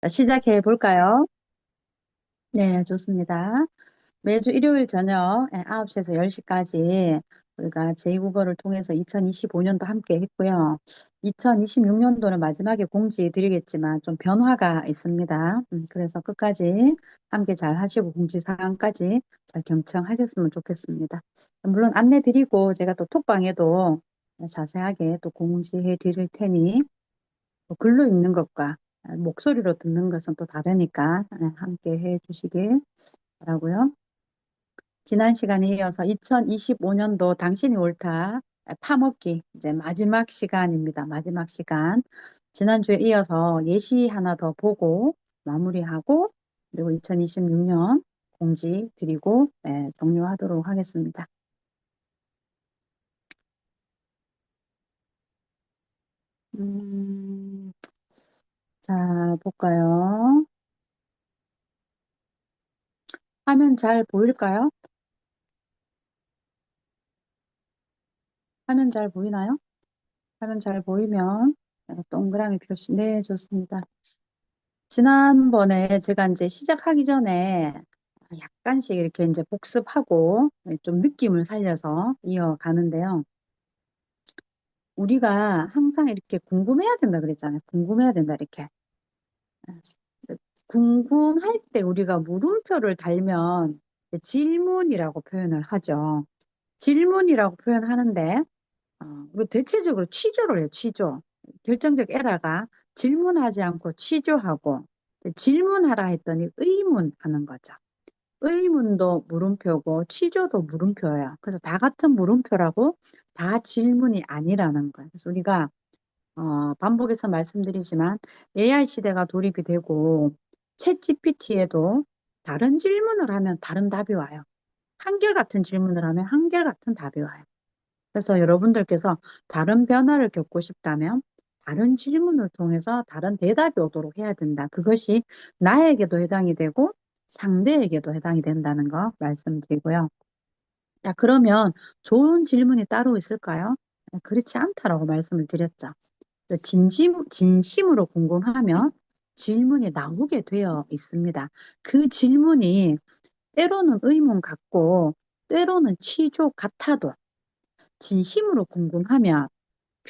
자, 시작해 볼까요? 네, 좋습니다. 매주 일요일 저녁 9시에서 10시까지 우리가 제2국어를 통해서 2025년도 함께 했고요. 2026년도는 마지막에 공지 드리겠지만 좀 변화가 있습니다. 그래서 끝까지 함께 잘 하시고 공지 사항까지 잘 경청하셨으면 좋겠습니다. 물론 안내 드리고 제가 또 톡방에도 자세하게 또 공지해 드릴 테니 또 글로 읽는 것과 목소리로 듣는 것은 또 다르니까 함께 해 주시길 바라고요. 지난 시간에 이어서 2025년도 당신이 옳다 파먹기 이제 마지막 시간입니다. 마지막 시간. 지난주에 이어서 예시 하나 더 보고 마무리하고 그리고 2026년 공지 드리고 종료하도록 하겠습니다. 음, 자, 볼까요? 화면 잘 보일까요? 화면 잘 보이나요? 화면 잘 보이면 동그라미 표시. 네, 좋습니다. 지난번에 제가 이제 시작하기 전에 약간씩 이렇게 이제 복습하고 좀 느낌을 살려서 이어가는데요. 우리가 항상 이렇게 궁금해야 된다 그랬잖아요. 궁금해야 된다, 이렇게. 궁금할 때 우리가 물음표를 달면 질문이라고 표현을 하죠. 질문이라고 표현하는데 그리고 대체적으로 취조를 해요, 취조. 결정적 에러가 질문하지 않고 취조하고, 질문하라 했더니 의문하는 거죠. 의문도 물음표고, 취조도 물음표예요. 그래서 다 같은 물음표라고 다 질문이 아니라는 거예요. 그래서 우리가, 반복해서 말씀드리지만, AI 시대가 도입이 되고, 챗 GPT에도 다른 질문을 하면 다른 답이 와요. 한결같은 질문을 하면 한결같은 답이 와요. 그래서 여러분들께서 다른 변화를 겪고 싶다면 다른 질문을 통해서 다른 대답이 오도록 해야 된다. 그것이 나에게도 해당이 되고 상대에게도 해당이 된다는 거 말씀드리고요. 자, 그러면 좋은 질문이 따로 있을까요? 그렇지 않다라고 말씀을 드렸죠. 진심으로 궁금하면 질문이 나오게 되어 있습니다. 그 질문이 때로는 의문 같고 때로는 취조 같아도 진심으로 궁금하면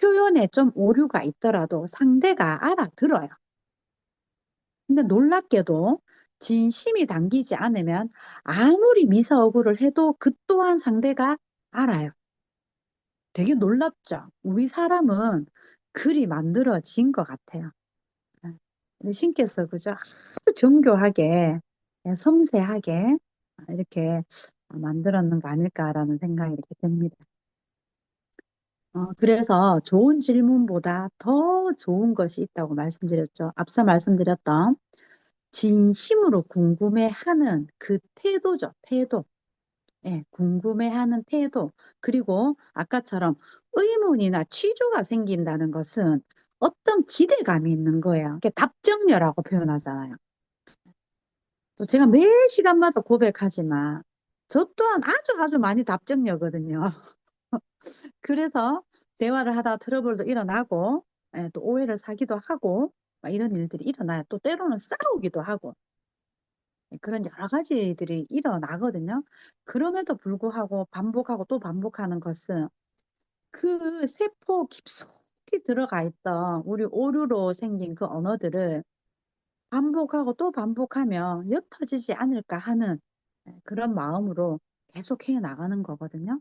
표현에 좀 오류가 있더라도 상대가 알아들어요. 근데 놀랍게도 진심이 담기지 않으면 아무리 미사오구를 해도 그 또한 상대가 알아요. 되게 놀랍죠? 우리 사람은 글이 만들어진 것 같아요. 우리 신께서 그죠? 아주 정교하게, 섬세하게 이렇게 만들었는 거 아닐까라는 생각이 이렇게 듭니다. 그래서 좋은 질문보다 더 좋은 것이 있다고 말씀드렸죠. 앞서 말씀드렸던 진심으로 궁금해하는 그 태도죠. 태도. 예, 궁금해하는 태도. 그리고 아까처럼 의문이나 취조가 생긴다는 것은 어떤 기대감이 있는 거예요. 그게 답정너라고 표현하잖아요. 또 제가 매 시간마다 고백하지만 저 또한 아주 아주 많이 답정너거든요. 그래서 대화를 하다가 트러블도 일어나고 또 오해를 사기도 하고 막 이런 일들이 일어나요. 또 때로는 싸우기도 하고 그런 여러 가지들이 일어나거든요. 그럼에도 불구하고 반복하고 또 반복하는 것은 그 세포 깊숙이 들어가 있던 우리 오류로 생긴 그 언어들을 반복하고 또 반복하면 옅어지지 않을까 하는 그런 마음으로 계속 해 나가는 거거든요.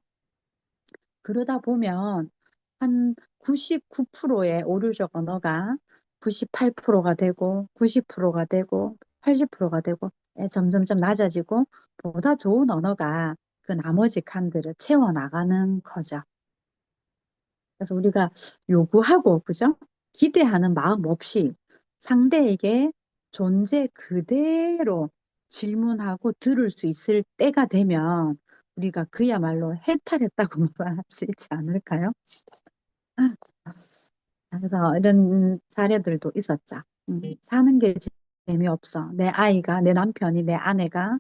그러다 보면 한 99%의 오류적 언어가 98%가 되고 90%가 되고 80%가 되고 점점점 낮아지고 보다 좋은 언어가 그 나머지 칸들을 채워나가는 거죠. 그래서 우리가 요구하고 그죠? 기대하는 마음 없이 상대에게 존재 그대로 질문하고 들을 수 있을 때가 되면 우리가 그야말로 해탈했다고 말할 수 있지 않을까요? 그래서 이런 사례들도 있었죠. 사는 게 재미없어. 내 아이가, 내 남편이, 내 아내가,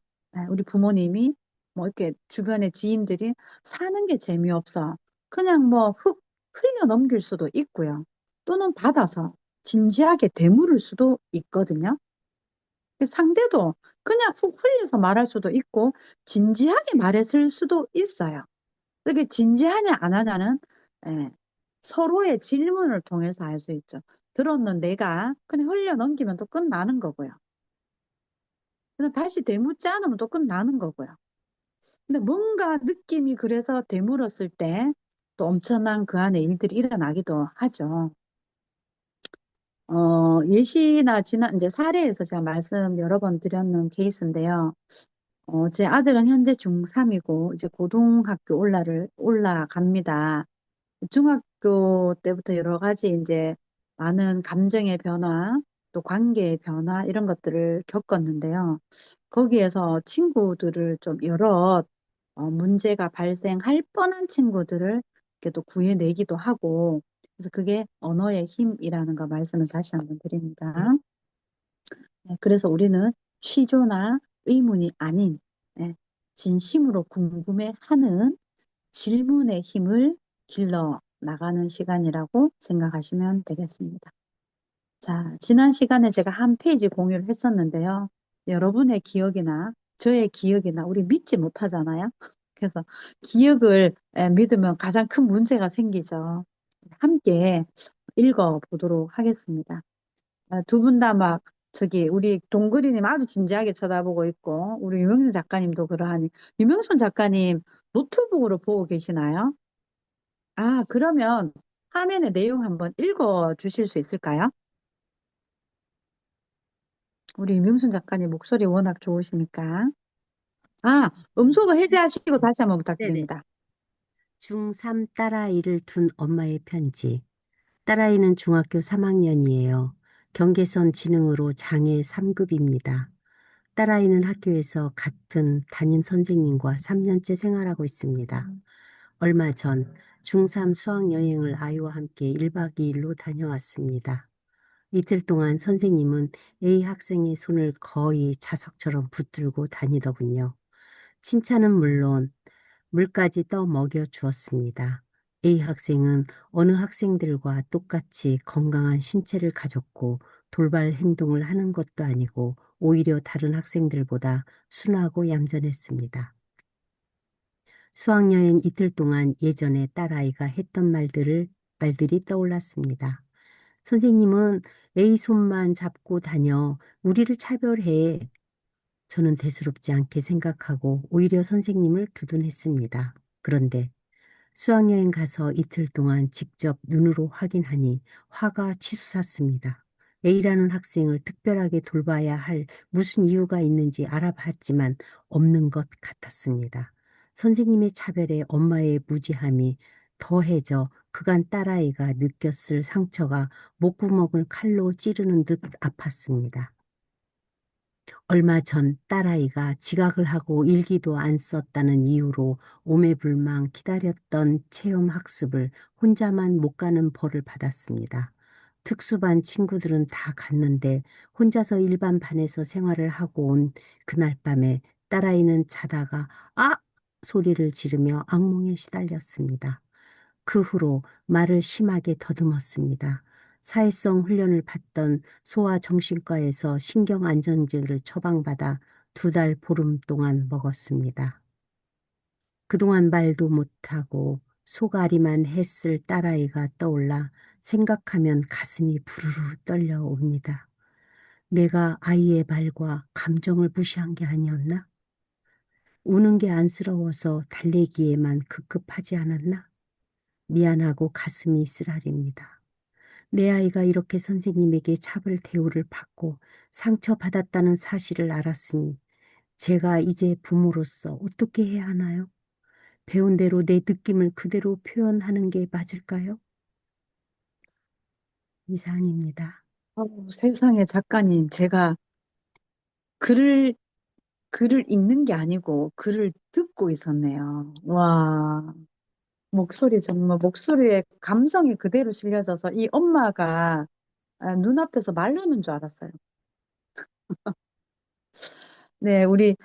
우리 부모님이, 뭐 이렇게 주변의 지인들이 사는 게 재미없어. 그냥 뭐 흘려 넘길 수도 있고요. 또는 받아서 진지하게 되물을 수도 있거든요. 상대도 그냥 훅 흘려서 말할 수도 있고, 진지하게 말했을 수도 있어요. 그게 진지하냐 안 하냐는 예, 서로의 질문을 통해서 알 수 있죠. 들었는 내가 그냥 흘려 넘기면 또 끝나는 거고요. 그냥 다시 되묻지 않으면 또 끝나는 거고요. 근데 뭔가 느낌이 그래서 되물었을 때 또 엄청난 그 안에 일들이 일어나기도 하죠. 예시나 지난 이제 사례에서 제가 말씀 여러 번 드렸는 케이스인데요. 제 아들은 현재 중3이고 이제 고등학교 올라갑니다. 중학교 때부터 여러 가지 이제 많은 감정의 변화, 또 관계의 변화 이런 것들을 겪었는데요. 거기에서 친구들을 좀 여러 문제가 발생할 뻔한 친구들을 이렇게 또 구해내기도 하고, 그래서 그게 언어의 힘이라는 거 말씀을 다시 한번 드립니다. 네, 그래서 우리는 취조나 의문이 아닌 진심으로 궁금해하는 질문의 힘을 길러 나가는 시간이라고 생각하시면 되겠습니다. 자, 지난 시간에 제가 한 페이지 공유를 했었는데요. 여러분의 기억이나 저의 기억이나 우리 믿지 못하잖아요. 그래서 기억을 믿으면 가장 큰 문제가 생기죠. 함께 읽어 보도록 하겠습니다. 두 분 다 막 저기 우리 동그리님 아주 진지하게 쳐다보고 있고 우리 유명순 작가님도 그러하니 유명순 작가님 노트북으로 보고 계시나요? 아, 그러면 화면의 내용 한번 읽어 주실 수 있을까요? 우리 유명순 작가님 목소리 워낙 좋으시니까. 아, 음소거 해제하시고 다시 한번 네네. 부탁드립니다. 중3 딸아이를 둔 엄마의 편지. 딸아이는 중학교 3학년이에요. 경계선 지능으로 장애 3급입니다. 딸아이는 학교에서 같은 담임 선생님과 3년째 생활하고 있습니다. 얼마 전 중3 수학여행을 아이와 함께 1박 2일로 다녀왔습니다. 이틀 동안 선생님은 A 학생의 손을 거의 자석처럼 붙들고 다니더군요. 칭찬은 물론 물까지 떠 먹여 주었습니다. A 학생은 어느 학생들과 똑같이 건강한 신체를 가졌고 돌발 행동을 하는 것도 아니고 오히려 다른 학생들보다 순하고 얌전했습니다. 수학여행 이틀 동안 예전에 딸아이가 했던 말들이 떠올랐습니다. 선생님은 A 손만 잡고 다녀 우리를 차별해. 저는 대수롭지 않게 생각하고 오히려 선생님을 두둔했습니다. 그런데 수학여행 가서 이틀 동안 직접 눈으로 확인하니 화가 치솟았습니다. A라는 학생을 특별하게 돌봐야 할 무슨 이유가 있는지 알아봤지만 없는 것 같았습니다. 선생님의 차별에 엄마의 무지함이 더해져 그간 딸아이가 느꼈을 상처가 목구멍을 칼로 찌르는 듯 아팠습니다. 얼마 전 딸아이가 지각을 하고 일기도 안 썼다는 이유로 오매불망 기다렸던 체험 학습을 혼자만 못 가는 벌을 받았습니다. 특수반 친구들은 다 갔는데 혼자서 일반 반에서 생활을 하고 온 그날 밤에 딸아이는 자다가 아! 소리를 지르며 악몽에 시달렸습니다. 그 후로 말을 심하게 더듬었습니다. 사회성 훈련을 받던 소아정신과에서 신경안정제를 처방받아 2달 보름 동안 먹었습니다. 그동안 말도 못하고 소가리만 했을 딸아이가 떠올라 생각하면 가슴이 부르르 떨려옵니다. 내가 아이의 말과 감정을 무시한 게 아니었나? 우는 게 안쓰러워서 달래기에만 급급하지 않았나? 미안하고 가슴이 쓰라립니다. 내 아이가 이렇게 선생님에게 차별 대우를 받고 상처받았다는 사실을 알았으니 제가 이제 부모로서 어떻게 해야 하나요? 배운 대로 내 느낌을 그대로 표현하는 게 맞을까요? 이상입니다. 세상에 작가님, 제가 글을, 글을 읽는 게 아니고 글을 듣고 있었네요. 와, 목소리 정말 목소리에 감성이 그대로 실려져서 이 엄마가 눈앞에서 말하는 줄 알았어요. 네, 우리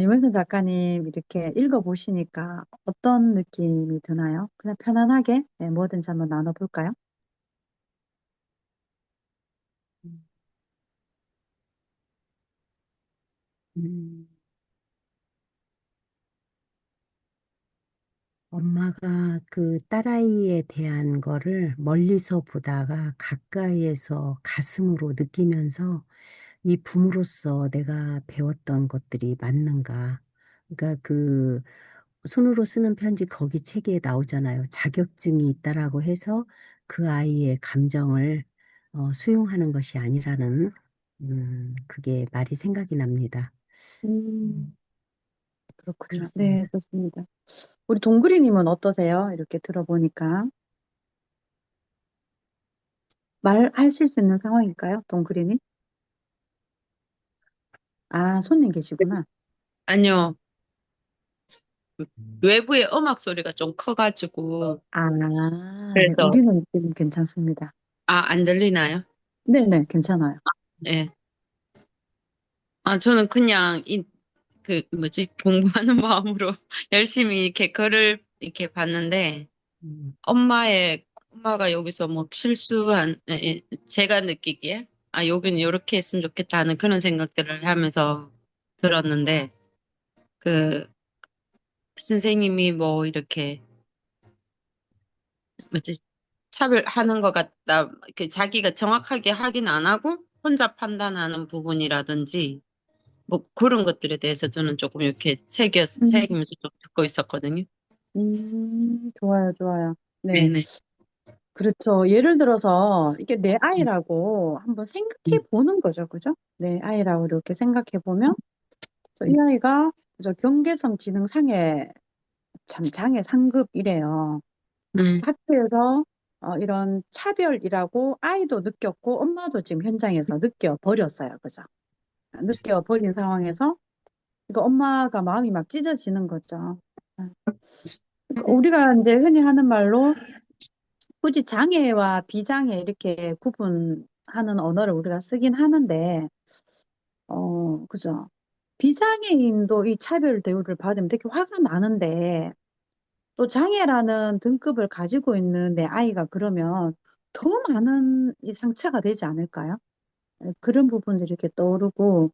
유면선 작가님 이렇게 읽어보시니까 어떤 느낌이 드나요? 그냥 편안하게 뭐든지 한번 나눠볼까요? 음, 엄마가 그 딸아이에 대한 거를 멀리서 보다가 가까이에서 가슴으로 느끼면서 이 부모로서 내가 배웠던 것들이 맞는가. 그러니까 그 손으로 쓰는 편지 거기 책에 나오잖아요. 자격증이 있다라고 해서 그 아이의 감정을 수용하는 것이 아니라는 그게 말이 생각이 납니다. 음, 음, 그렇군요. 네, 그렇습니다. 좋습니다. 우리 동그리님은 어떠세요? 이렇게 들어보니까. 말하실 수 있는 상황일까요? 동그리님? 아, 손님 계시구나. 아니요, 외부의 음악 소리가 좀 커가지고, 아, 네, 그래서, 우리는 지금 괜찮습니다. 안 들리나요? 네네, 괜찮아요. 예. 저는 그냥, 뭐지, 공부하는 마음으로 열심히 이렇게 글을 이렇게 봤는데, 음, 엄마가 여기서 뭐 제가 느끼기에, 여기는 이렇게 했으면 좋겠다 하는 그런 생각들을 하면서 들었는데, 그, 선생님이 뭐 이렇게, 뭐지, 차별하는 것 같다. 자기가 정확하게 확인 안 하고 혼자 판단하는 부분이라든지 뭐 그런 것들에 대해서 저는 조금 이렇게 음, 새기면서 좀 듣고 있었거든요. 좋아요, 좋아요. 네, 네네. 그렇죠. 예를 들어서 이게 내 아이라고 한번 음, 생각해 보는 거죠, 그죠? 내 아이라고 이렇게 생각해 보면, 이 음, 아이가 그죠? 경계성 지능 상해 참 장애 상급이래요. 음, 학교에서 이런 차별이라고 아이도 느꼈고 엄마도 지금 현장에서 느껴버렸어요. 그죠? 느껴버린 상황에서 그러니까 엄마가 마음이 막 찢어지는 거죠. 그러니까 우리가 이제 흔히 하는 말로 굳이 장애와 비장애 이렇게 구분하는 언어를 우리가 쓰긴 하는데, 그죠? 비장애인도 이 차별 대우를 받으면 되게 화가 나는데, 또 장애라는 등급을 가지고 있는 내 아이가 그러면 더 많은 이 상처가 되지 않을까요? 그런 부분들이 이렇게 떠오르고,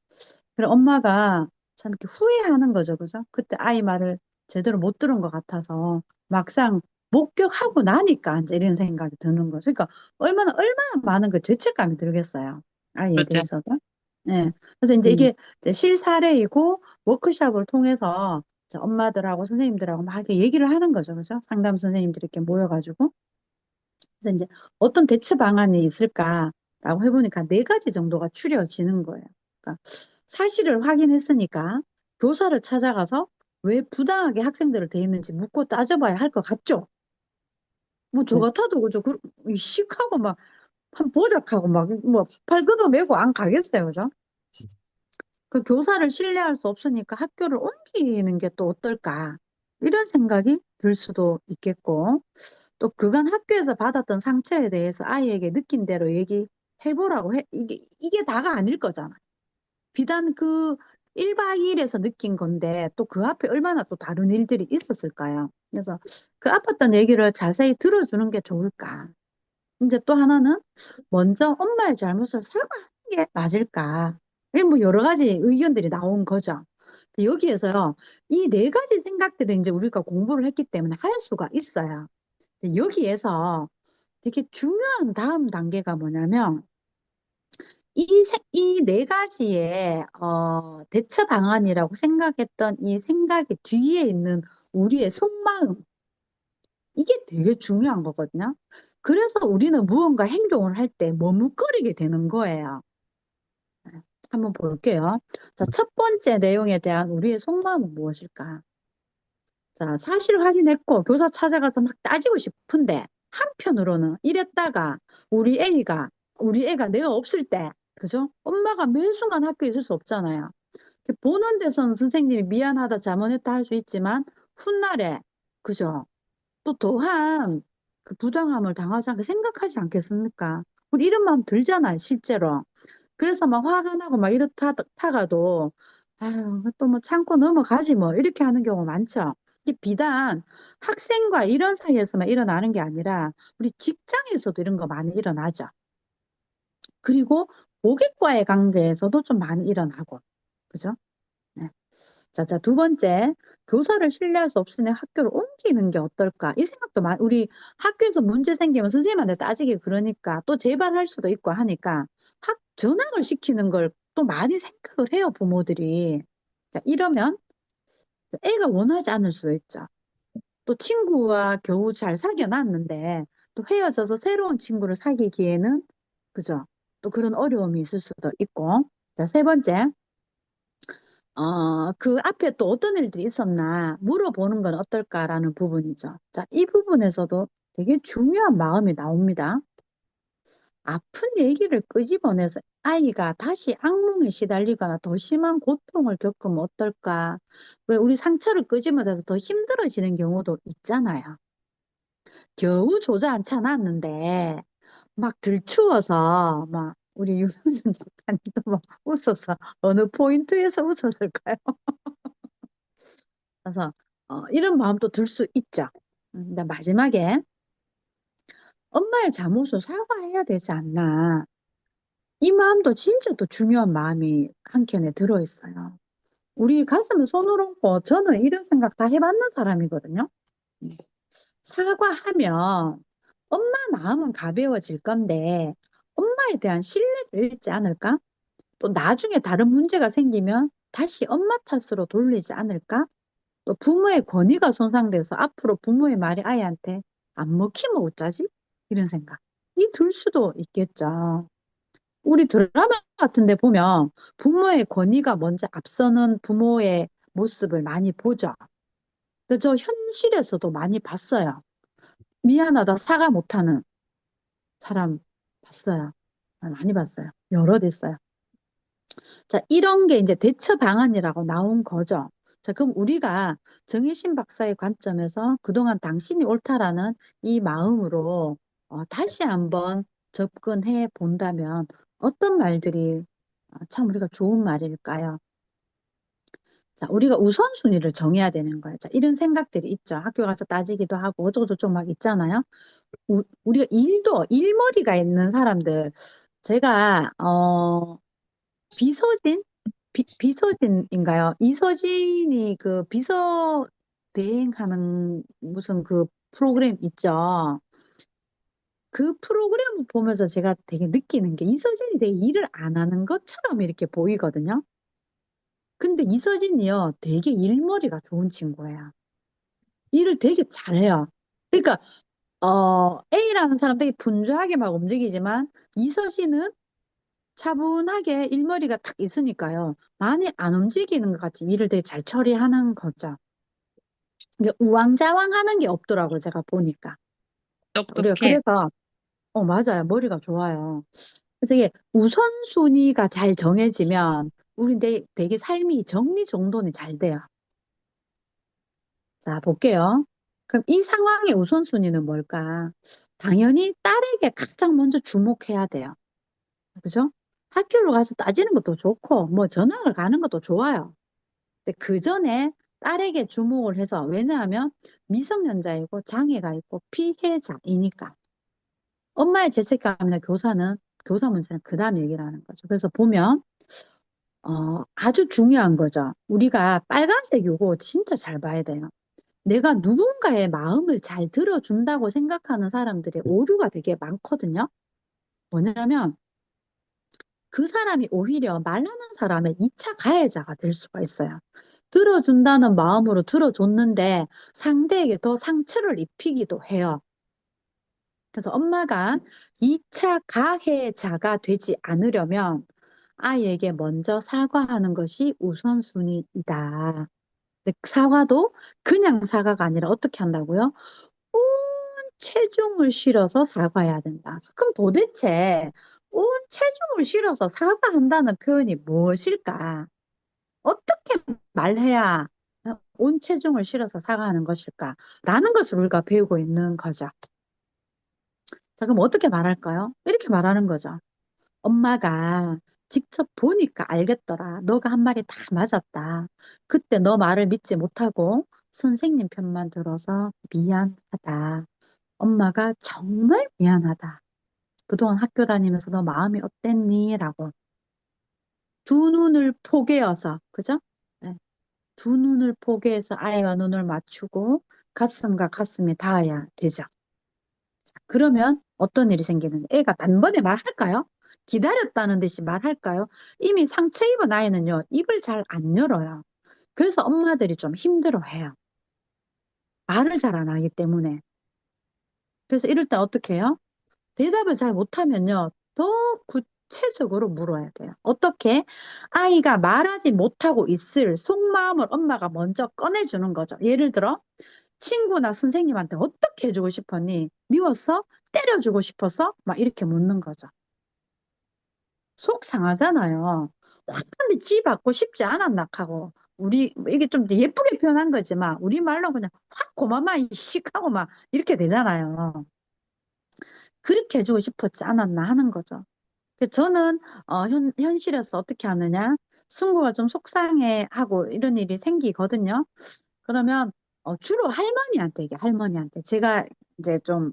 그래 엄마가 참 이렇게 후회하는 거죠, 그죠? 그때 아이 말을 제대로 못 들은 것 같아서 막상 목격하고 나니까 이제 이런 생각이 드는 거죠. 그러니까 얼마나 많은 그 죄책감이 들겠어요, 아이에 맞아. 대해서도. 네. 그래서 이제 음, 이게 이제 실사례이고 워크숍을 통해서 이제 엄마들하고 선생님들하고 막 이렇게 얘기를 하는 거죠, 그죠? 상담 선생님들이 이렇게 모여가지고. 그래서 이제 어떤 대처 방안이 있을까라고 해보니까 네 가지 정도가 추려지는 거예요. 그러니까 사실을 확인했으니까 교사를 찾아가서 왜 부당하게 학생들을 대했는지 묻고 따져봐야 할 것 같죠? 뭐 저 음, 같아도 그죠? 씩하고 막 한 보작하고 막 뭐 팔 걷어매고 안 가겠어요, 그죠? 그 교사를 신뢰할 수 없으니까 학교를 옮기는 게 또 어떨까? 이런 생각이 들 수도 있겠고, 또 그간 학교에서 받았던 상처에 대해서 아이에게 느낀 대로 얘기해보라고 이게 다가 아닐 거잖아. 비단 그 1박 2일에서 느낀 건데, 또 그 앞에 얼마나 또 다른 일들이 있었을까요? 그래서 그 아팠던 얘기를 자세히 들어주는 게 좋을까? 이제 또 하나는 먼저 엄마의 잘못을 사과하는 게 맞을까? 이게 뭐 여러 가지 의견들이 나온 거죠. 여기에서요, 이 네 가지 생각들을 이제 우리가 공부를 했기 때문에 할 수가 있어요. 근데 여기에서 되게 중요한 다음 단계가 뭐냐면, 이 네 가지의, 대처 방안이라고 생각했던 이 생각의 뒤에 있는 우리의 속마음, 이게 되게 중요한 거거든요. 그래서 우리는 무언가 행동을 할 때 머뭇거리게 되는 거예요. 한번 볼게요. 자, 첫 번째 내용에 대한 우리의 속마음은 무엇일까? 자, 사실 확인했고 교사 찾아가서 막 따지고 싶은데 한편으로는 이랬다가 우리 애가 내가 없을 때 그죠? 엄마가 매 순간 학교에 있을 수 없잖아요. 이렇게 보는 데서는 선생님이 미안하다 잘못했다 할 수 있지만 훗날에 그죠? 또 더한 그 부당함을 당하지 않게 생각하지 않겠습니까? 우리 이런 마음 들잖아요, 실제로. 그래서 막 화가 나고 막 이렇다가도 아유, 또 뭐 참고 넘어가지 뭐 이렇게 하는 경우 많죠. 이게 비단 학생과 이런 사이에서만 일어나는 게 아니라 우리 직장에서도 이런 거 많이 일어나죠. 그리고 고객과의 관계에서도 좀 많이 일어나고. 그죠? 네. 자, 두 번째, 교사를 신뢰할 수 없으니 학교를 옮기는 게 어떨까? 이 생각도 우리 학교에서 문제 생기면 선생님한테 따지기 그러니까 또 재발할 수도 있고 하니까 전학을 시키는 걸 또 많이 생각을 해요, 부모들이. 자, 이러면 애가 원하지 않을 수도 있죠. 또 친구와 겨우 잘 사귀어 놨는데 또 헤어져서 새로운 친구를 사귀기에는, 그죠? 또 그런 어려움이 있을 수도 있고. 자, 세 번째. 그 앞에 또 어떤 일들이 있었나 물어보는 건 어떨까라는 부분이죠. 자, 이 부분에서도 되게 중요한 마음이 나옵니다. 아픈 얘기를 끄집어내서 아이가 다시 악몽에 시달리거나 더 심한 고통을 겪으면 어떨까? 왜 우리 상처를 끄집어내서 더 힘들어지는 경우도 있잖아요. 겨우 조자한차 놨는데 막 들추어서 막 우리 유현진 작가님도 막 웃어서 어느 포인트에서 웃었을까요? 그래서 이런 마음도 들 수 있죠. 근데 마지막에 엄마의 잘못을 사과해야 되지 않나. 이 마음도 진짜 또 중요한 마음이 한켠에 들어있어요. 우리 가슴에 손을 얹고 저는 이런 생각 다 해봤는 사람이거든요. 음, 사과하면 엄마 마음은 가벼워질 건데 엄마에 대한 신뢰를 잃지 않을까? 또 나중에 다른 문제가 생기면 다시 엄마 탓으로 돌리지 않을까? 또 부모의 권위가 손상돼서 앞으로 부모의 말이 아이한테 안 먹히면 어쩌지? 이런 생각. 이 들 수도 있겠죠. 우리 드라마 같은 데 보면 부모의 권위가 먼저 앞서는 부모의 모습을 많이 보죠. 근데 저 현실에서도 많이 봤어요. 미안하다 사과 못하는 사람 봤어요. 많이 봤어요. 여럿 있어요. 자, 이런 게 이제 대처 방안이라고 나온 거죠. 자, 그럼 우리가 정혜신 박사의 관점에서 그동안 당신이 옳다라는 이 마음으로 다시 한번 접근해 본다면 어떤 말들이 참 우리가 좋은 말일까요? 자, 우리가 우선순위를 정해야 되는 거예요. 자, 이런 생각들이 있죠. 학교 가서 따지기도 하고 어쩌고저쩌고 막 있잖아요. 우리가 일머리가 있는 사람들, 제가 비서진? 비서진인가요? 이서진이 그 비서 대행하는 무슨 그 프로그램 있죠. 그 프로그램을 보면서 제가 되게 느끼는 게 이서진이 되게 일을 안 하는 것처럼 이렇게 보이거든요. 근데 이서진이요, 되게 일머리가 좋은 친구예요. 일을 되게 잘해요. 그러니까, A라는 사람 되게 분주하게 막 움직이지만, 이서진은 차분하게 일머리가 탁 있으니까요. 많이 안 움직이는 것 같이 일을 되게 잘 처리하는 거죠. 이게 우왕좌왕하는 게 없더라고요. 제가 보니까. 우리가 똑똑해. 그래서 맞아요. 머리가 좋아요. 그래서 이게 우선순위가 잘 정해지면 우리 되게 삶이 정리정돈이 잘 돼요. 자, 볼게요. 그럼 이 상황의 우선순위는 뭘까? 당연히 딸에게 가장 먼저 주목해야 돼요. 그죠? 학교로 가서 따지는 것도 좋고, 뭐 전학을 가는 것도 좋아요. 근데 그 전에 딸에게 주목을 해서, 왜냐하면 미성년자이고 장애가 있고 피해자이니까. 엄마의 죄책감이나 교사 문제는 그 다음 얘기를 하는 거죠. 그래서 보면, 아주 중요한 거죠. 우리가 빨간색 요거 진짜 잘 봐야 돼요. 내가 누군가의 마음을 잘 들어준다고 생각하는 사람들의 오류가 되게 많거든요. 뭐냐면, 그 사람이 오히려 말하는 사람의 2차 가해자가 될 수가 있어요. 들어준다는 마음으로 들어줬는데 상대에게 더 상처를 입히기도 해요. 그래서 엄마가 2차 가해자가 되지 않으려면 아이에게 먼저 사과하는 것이 우선순위이다. 근데 사과도 그냥 사과가 아니라 어떻게 한다고요? 온 체중을 실어서 사과해야 된다. 그럼 도대체 온 체중을 실어서 사과한다는 표현이 무엇일까? 어떻게 말해야 온 체중을 실어서 사과하는 것일까? 라는 것을 우리가 배우고 있는 거죠. 자, 그럼 어떻게 말할까요? 이렇게 말하는 거죠. 엄마가 직접 보니까 알겠더라. 너가 한 말이 다 맞았다. 그때 너 말을 믿지 못하고 선생님 편만 들어서 미안하다. 엄마가 정말 미안하다. 그동안 학교 다니면서 너 마음이 어땠니? 라고. 두 눈을 포개어서, 그죠? 네. 두 눈을 포개해서 아이와 눈을 맞추고 가슴과 가슴이 닿아야 되죠. 그러면 어떤 일이 생기는 거예요? 애가 단번에 말할까요? 기다렸다는 듯이 말할까요? 이미 상처 입은 아이는요, 입을 잘 안 열어요. 그래서 엄마들이 좀 힘들어해요. 말을 잘 안 하기 때문에. 그래서 이럴 땐 어떻게 해요? 대답을 잘 못하면요, 더 구체적으로 물어야 돼요. 어떻게? 아이가 말하지 못하고 있을 속마음을 엄마가 먼저 꺼내주는 거죠. 예를 들어, 친구나 선생님한테 어떻게 해주고 싶었니? 미웠어? 때려주고 싶었어? 막 이렇게 묻는 거죠. 속 상하잖아요. 확한대 찌 받고 싶지 않았나 하고. 우리, 이게 좀 예쁘게 표현한 거지만, 우리 말로 그냥 확 고마마 이씩 하고 막 이렇게 되잖아요. 그렇게 해주고 싶었지 않았나 하는 거죠. 저는 현실에서 어떻게 하느냐? 승구가 좀 속상해하고 이런 일이 생기거든요. 그러면 주로 할머니한테 얘기해, 할머니한테. 제가 이제 좀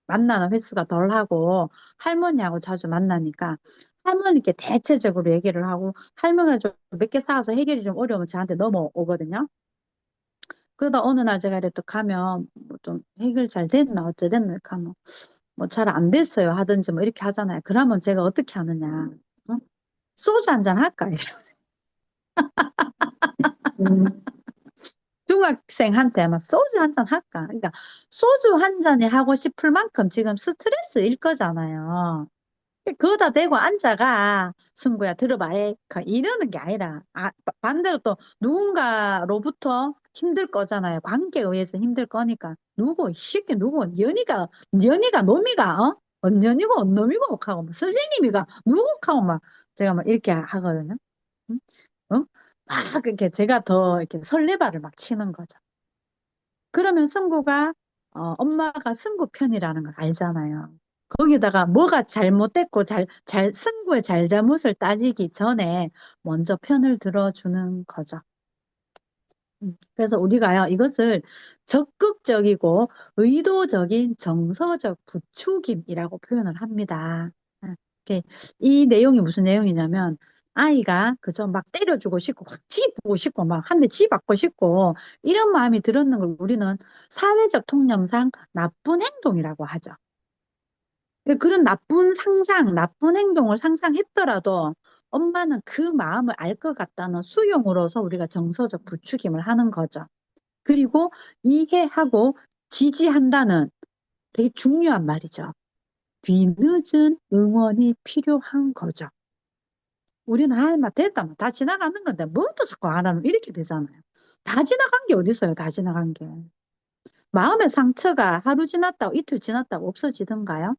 만나는 횟수가 덜하고 할머니하고 자주 만나니까 할머니께 대체적으로 얘기를 하고 할머니가 좀 몇 개 사와서 해결이 좀 어려우면 저한테 넘어오거든요. 그러다 어느 날 제가 이렇게 또 가면 뭐좀 해결 잘 됐나 어째 됐나 이렇게 하면 뭐 잘 안 됐어요 하든지 뭐 이렇게 하잖아요. 그러면 제가 어떻게 하느냐? 어? 소주 한 잔 할까? 음, 중학생한테 막 소주 한 잔 할까? 그러니까 소주 한 잔이 하고 싶을 만큼 지금 스트레스일 거잖아요. 그거다 대고 앉아가 승구야 들어봐 이러는 게 아니라 반대로 또 누군가로부터 힘들 거잖아요. 관계에 의해서 힘들 거니까 누구 쉽게 누구 연이가 놈이가 언년이고 언놈이고 하고 막 선생님이가 누구 하고 막 제가 막 이렇게 하거든요. 응? 어? 막 이렇게 제가 더 이렇게 설레발을 막 치는 거죠. 그러면 승구가 엄마가 승구 편이라는 걸 알잖아요. 거기다가 뭐가 잘못됐고 승부의 잘잘못을 따지기 전에 먼저 편을 들어주는 거죠. 그래서 우리가요, 이것을 적극적이고 의도적인 정서적 부추김이라고 표현을 합니다. 이렇게 이 내용이 무슨 내용이냐면, 아이가 그저 막 때려주고 싶고, 확 쥐부고 싶고, 막 한 대 쥐받고 싶고, 이런 마음이 들었는 걸 우리는 사회적 통념상 나쁜 행동이라고 하죠. 그런 나쁜 상상, 나쁜 행동을 상상했더라도 엄마는 그 마음을 알 것 같다는 수용으로서 우리가 정서적 부추김을 하는 거죠. 그리고 이해하고 지지한다는 되게 중요한 말이죠. 뒤늦은 응원이 필요한 거죠. 우리는 막 됐다, 다 지나가는 건데 뭐 또 자꾸 안 하는 이렇게 되잖아요. 다 지나간 게 어디 있어요, 다 지나간 게. 마음의 상처가 하루 지났다고 이틀 지났다고 없어지던가요?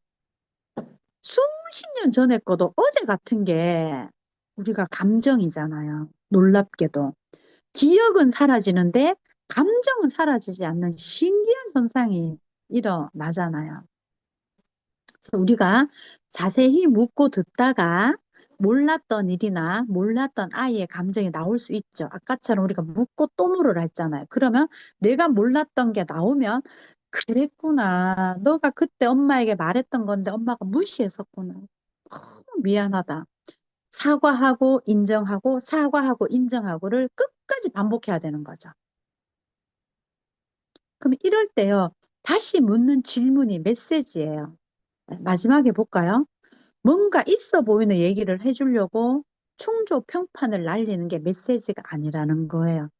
수십 년 전에 거도 어제 같은 게 우리가 감정이잖아요. 놀랍게도. 기억은 사라지는데 감정은 사라지지 않는 신기한 현상이 일어나잖아요. 그래서 우리가 자세히 묻고 듣다가 몰랐던 일이나 몰랐던 아이의 감정이 나올 수 있죠. 아까처럼 우리가 묻고 또 물으라 했잖아요. 그러면 내가 몰랐던 게 나오면 그랬구나. 너가 그때 엄마에게 말했던 건데 엄마가 무시했었구나. 너무 미안하다. 사과하고 인정하고 사과하고 인정하고를 끝까지 반복해야 되는 거죠. 그럼 이럴 때요. 다시 묻는 질문이 메시지예요. 네, 마지막에 볼까요? 뭔가 있어 보이는 얘기를 해주려고 충조 평판을 날리는 게 메시지가 아니라는 거예요.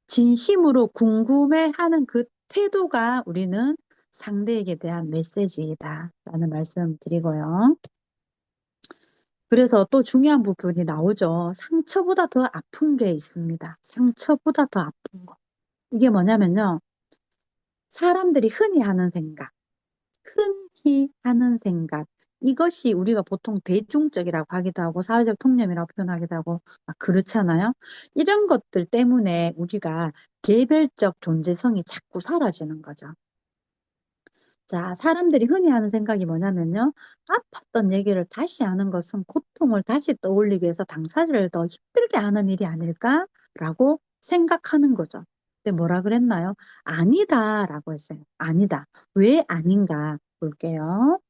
진심으로 궁금해하는 그 태도가 우리는 상대에게 대한 메시지이다. 라는 말씀 드리고요. 그래서 또 중요한 부분이 나오죠. 상처보다 더 아픈 게 있습니다. 상처보다 더 아픈 거. 이게 뭐냐면요. 사람들이 흔히 하는 생각. 흔히 하는 생각. 이것이 우리가 보통 대중적이라고 하기도 하고 사회적 통념이라고 표현하기도 하고 막 그렇잖아요. 이런 것들 때문에 우리가 개별적 존재성이 자꾸 사라지는 거죠. 자, 사람들이 흔히 하는 생각이 뭐냐면요. 아팠던 얘기를 다시 하는 것은 고통을 다시 떠올리기 위해서 당사자를 더 힘들게 하는 일이 아닐까라고 생각하는 거죠. 근데 뭐라 그랬나요? 아니다라고 했어요. 아니다. 왜 아닌가 볼게요.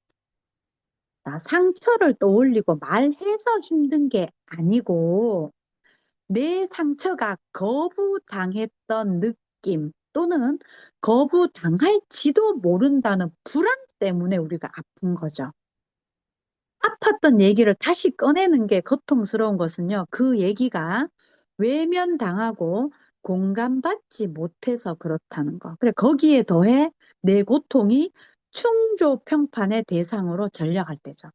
자, 상처를 떠올리고 말해서 힘든 게 아니고 내 상처가 거부당했던 느낌 또는 거부당할지도 모른다는 불안 때문에 우리가 아픈 거죠. 아팠던 얘기를 다시 꺼내는 게 고통스러운 것은요, 그 얘기가 외면당하고 공감받지 못해서 그렇다는 거. 그래, 거기에 더해 내 고통이 충조 평판의 대상으로 전락할 때죠.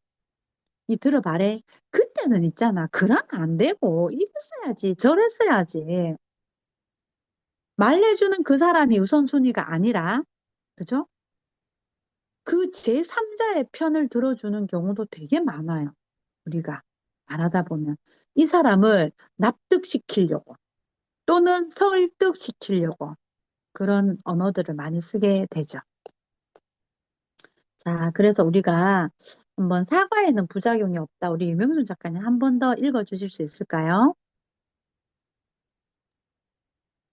이 들어봐래. 그때는 있잖아. 그러면 안 되고, 이랬어야지, 저랬어야지. 말해주는 그 사람이 우선순위가 아니라, 그죠? 그 제3자의 편을 들어주는 경우도 되게 많아요. 우리가 말하다 보면. 이 사람을 납득시키려고 또는 설득시키려고 그런 언어들을 많이 쓰게 되죠. 자, 그래서 우리가 한번 사과에는 부작용이 없다. 우리 유명순 작가님 한 번 더 읽어주실 수 있을까요?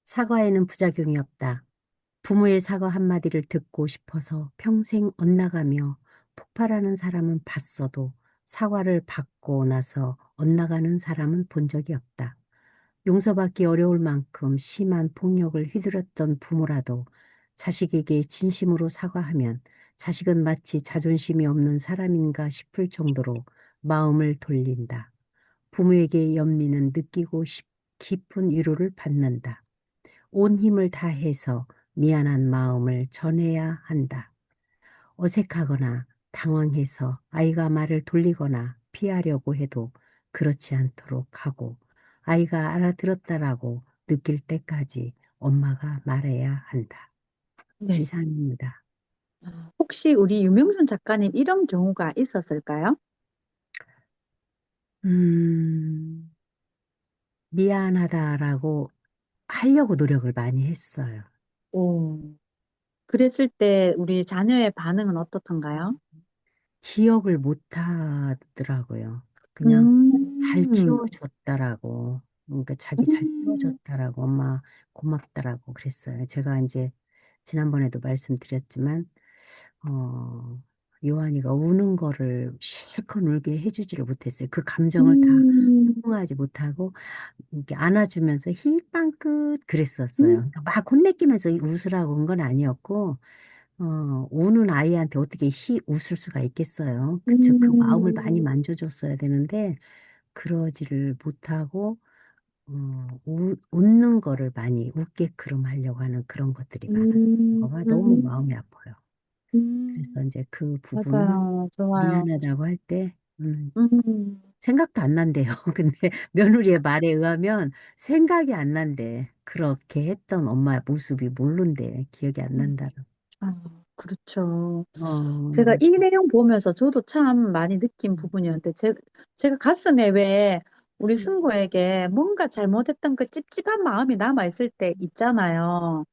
사과에는 부작용이 없다. 부모의 사과 한마디를 듣고 싶어서 평생 엇나가며 폭발하는 사람은 봤어도 사과를 받고 나서 엇나가는 사람은 본 적이 없다. 용서받기 어려울 만큼 심한 폭력을 휘두르던 부모라도 자식에게 진심으로 사과하면 자식은 마치 자존심이 없는 사람인가 싶을 정도로 마음을 돌린다. 부모에게 연민은 느끼고 깊은 위로를 받는다. 온 힘을 다해서 미안한 마음을 전해야 한다. 어색하거나 당황해서 아이가 말을 돌리거나 피하려고 해도 그렇지 않도록 하고 아이가 알아들었다라고 느낄 때까지 엄마가 말해야 한다. 네. 이상입니다. 혹시 우리 유명순 작가님 이런 경우가 있었을까요? 음, 미안하다라고 하려고 노력을 많이 했어요. 오. 그랬을 때 우리 자녀의 반응은 어떻던가요? 기억을 못 하더라고요. 그냥 잘 음, 키워줬다라고, 그러니까 자기 잘 음, 키워줬다라고, 엄마 고맙다라고 그랬어요. 제가 이제 지난번에도 말씀드렸지만, 어, 요한이가 우는 거를 실컷 울게 해주지를 못했어요. 그 감정을 다 음, 통하지 못하고, 이렇게 안아주면서 희빵끝 그랬었어요. 음, 그러니까 막 혼내키면서 웃으라고 한 건 아니었고, 우는 아이한테 어떻게 웃을 수가 있겠어요. 그쵸. 그 마음을 많이 음, 만져줬어야 되는데, 그러지를 못하고, 웃는 거를 많이 웃게끔 하려고 하는 그런 것들이 많았던 음, 거가 너무 마음이 음, 아파요. 그래서 음. 이제 그 부분을 맞아요. 좋아요. 미안하다고 할 때, 음, 생각도 안 난대요. 근데 며느리의 말에 의하면 생각이 안 난대. 그렇게 했던 엄마의 모습이 모른대. 기억이 안 음. 난다. 아, 그렇죠. 제가 네. 이 내용 보면서 저도 참 많이 느낀 부분이었는데, 제가 가슴에 왜 우리 승구에게 뭔가 잘못했던 그 찝찝한 마음이 남아있을 때 있잖아요.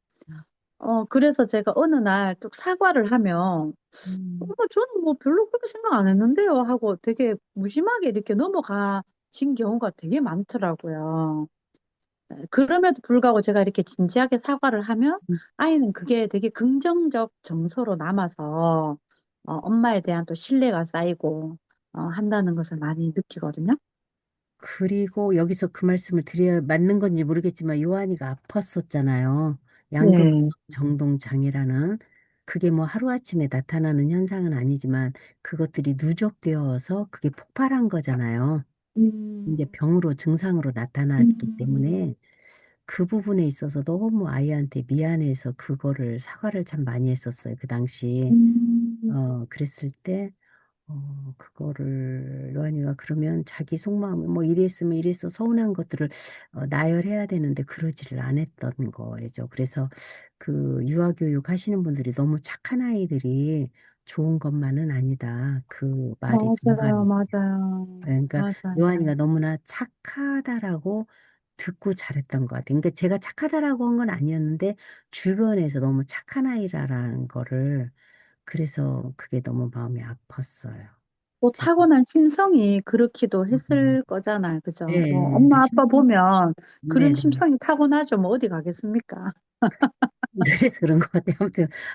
그래서 제가 어느 날 뚝 사과를 하면, 음, 저는 뭐 별로 그렇게 생각 안 했는데요 하고 되게 무심하게 이렇게 넘어가신 경우가 되게 많더라고요. 그럼에도 불구하고 제가 이렇게 진지하게 사과를 하면 아이는 그게 되게 긍정적 정서로 남아서 엄마에 대한 또 신뢰가 쌓이고 한다는 것을 많이 느끼거든요. 그리고 여기서 그 말씀을 드려야 맞는 건지 모르겠지만 요한이가 아팠었잖아요. 양극성 네. 정동 장애라는 그게 뭐 하루아침에 나타나는 현상은 아니지만 그것들이 누적되어서 그게 폭발한 거잖아요. 음, 이제 병으로 증상으로 나타났기 음, 때문에 그 부분에 있어서 너무 아이한테 미안해서 그거를 사과를 참 많이 했었어요. 그 당시. 음, 그랬을 때 그거를 로한이가 그러면 자기 속마음을 뭐 이랬으면 이래서 서운한 것들을 나열해야 되는데 그러지를 않았던 거죠. 그래서 그 유아교육 하시는 분들이 너무 착한 아이들이 좋은 것만은 아니다. 그 말이 맞아요, 공감이. 맞아요, 그러니까 맞아요. 요한이가 너무나 착하다라고 듣고 잘했던 것 같아요. 그러니까 제가 착하다라고 한 건 아니었는데 주변에서 너무 착한 아이라는 거를 그래서 그게 너무 마음이 아팠어요. 또 제가 타고난 심성이 그렇기도 음, 했을 거잖아요. 그죠? 네, 엄마, 아빠 보면 그런 네네. 심성이 타고나죠. 뭐 어디 가겠습니까? 그래서 그런 것 같아요.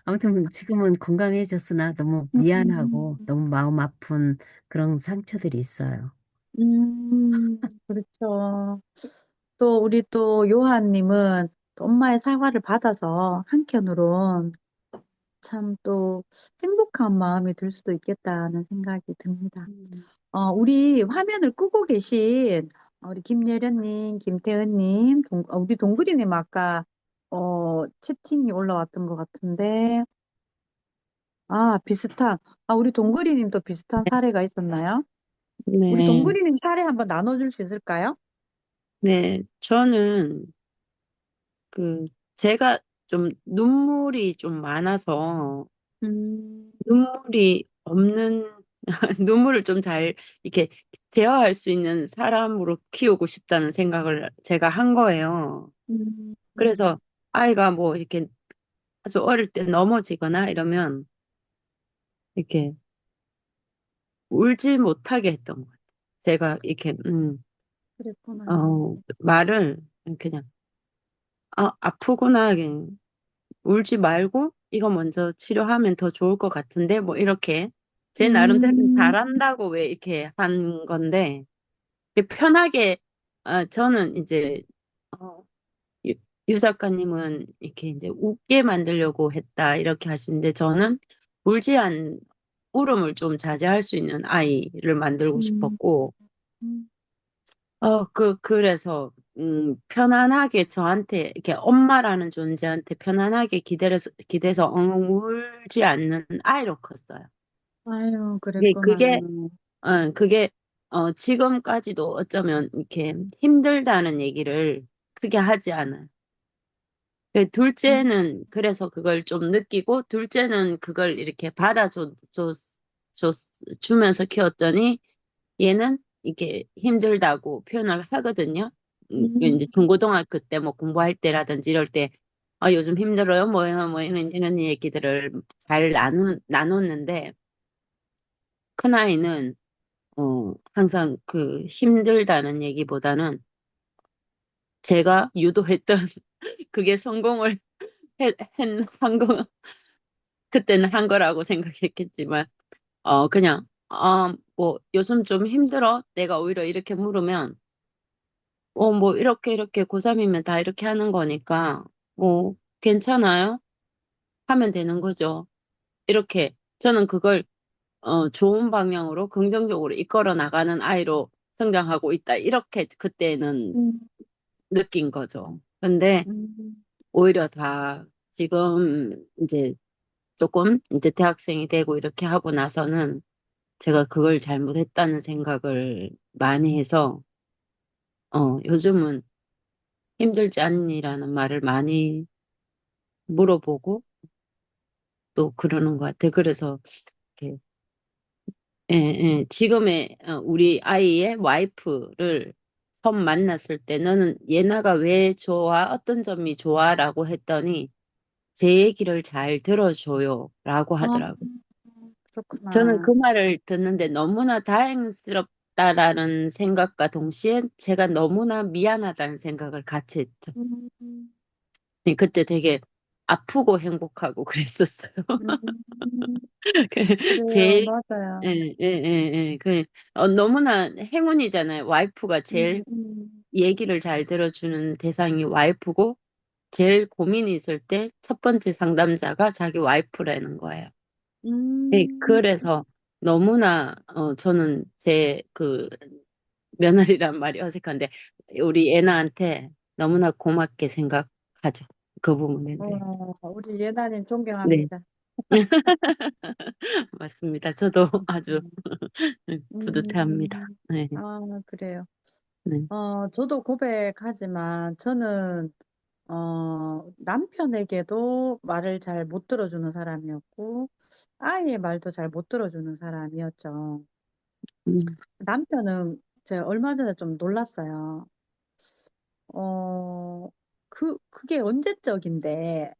아무튼 지금은 건강해졌으나 너무 미안하고 음, 너무 마음 아픈 그런 상처들이 있어요. 그렇죠. 또 우리 또 요한님은 또 엄마의 사과를 받아서 한켠으론 참 또 행복한 마음이 들 수도 있겠다는 생각이 듭니다. 음. 우리 화면을 끄고 계신 우리 김예련님, 김태은님, 우리 동그리님 아까 채팅이 올라왔던 것 같은데, 비슷한, 우리 동그리님도 비슷한 사례가 있었나요? 우리 네, 동그리님 사례 한번 나눠줄 수 있을까요? 네, 저는 그 제가 좀 눈물이 좀 많아서 음, 눈물이 없는 눈물을 좀 잘 이렇게 제어할 수 있는 사람으로 키우고 싶다는 생각을 제가 한 거예요. 음, 그래서 아이가 뭐 이렇게 아주 어릴 때 넘어지거나 이러면 이렇게 울지 못하게 했던 것 같아요. 제가 이렇게 그랬구나. 말을 그냥 아프구나 그냥 울지 말고 이거 먼저 치료하면 더 좋을 것 같은데 뭐 이렇게 제 나름대로 음, 잘한다고 왜 이렇게 한 건데 편하게 저는 이제 어, 유, 유 작가님은 이렇게 이제 웃게 만들려고 했다 이렇게 하시는데 저는 울지 않 울음을 좀 자제할 수 있는 아이를 만들고 음, 싶었고 음. 그래서 편안하게 저한테 이렇게 엄마라는 존재한테 편안하게 기대서 엉엉 울지 않는 아이로 컸어요. 아유, 예, 그랬구나. 그게 지금까지도 어쩌면 이렇게 힘들다는 얘기를 크게 하지 않아요. 음, 둘째는 그래서 그걸 좀 느끼고 둘째는 그걸 이렇게 줬, 주면서 키웠더니 얘는 이게 힘들다고 표현을 하거든요. 음, 이제 중고등학교 때 뭐 공부할 때라든지 이럴 때 요즘 힘들어요 뭐요 뭐 이런 얘기들을 잘 나눴는데 큰아이는 항상 그 힘들다는 얘기보다는 제가 유도했던 그게 성공을 한 거, 그때는 한 거라고 생각했겠지만, 그냥, 뭐, 요즘 좀 힘들어? 내가 오히려 이렇게 물으면, 뭐, 이렇게 고3이면 다 이렇게 하는 거니까, 뭐, 괜찮아요? 하면 되는 거죠. 이렇게, 저는 그걸, 좋은 방향으로 긍정적으로 이끌어 나가는 아이로 성장하고 있다. 이렇게 그때는 음, 느낀 거죠. 근데, 음. 오히려 다 지금 이제 조금 이제 대학생이 되고 이렇게 하고 나서는 제가 그걸 잘못했다는 생각을 많이 해서 요즘은 힘들지 않니라는 말을 많이 물어보고 또 그러는 것 같아. 그래서 이렇게 지금의 우리 아이의 와이프를 처음 만났을 때 너는 예나가 왜 좋아? 어떤 점이 좋아?라고 했더니 제 얘기를 잘 들어줘요라고 아, 하더라고요. 저는 그렇구나. 그 말을 듣는데 너무나 다행스럽다라는 생각과 동시에 제가 너무나 미안하다는 생각을 같이 했죠. 음, 그때 되게 아프고 행복하고 그랬었어요. 음, 그 그래요, 제일, 예, 맞아요. 예, 예, 예. 너무나 행운이잖아요. 와이프가 제일 음, 얘기를 잘 들어주는 대상이 와이프고, 제일 고민이 있을 때 첫 번째 상담자가 자기 와이프라는 거예요. 네, 음, 그래서 너무나 저는 제 그 며느리란 말이 어색한데 우리 애나한테 너무나 고맙게 생각하죠. 그 부분에 대해서. 우리 예나님 네, 존경합니다. 맞습니다. 저도 아주 음, 뿌듯해합니다. 네, 그래요. 네, 저도 고백하지만 저는 남편에게도 말을 잘 못 들어주는 사람이었고, 아이의 말도 잘 못 들어주는 사람이었죠. 음, 남편은 제가 얼마 전에 좀 놀랐어요. 어, 그게 언제적인데,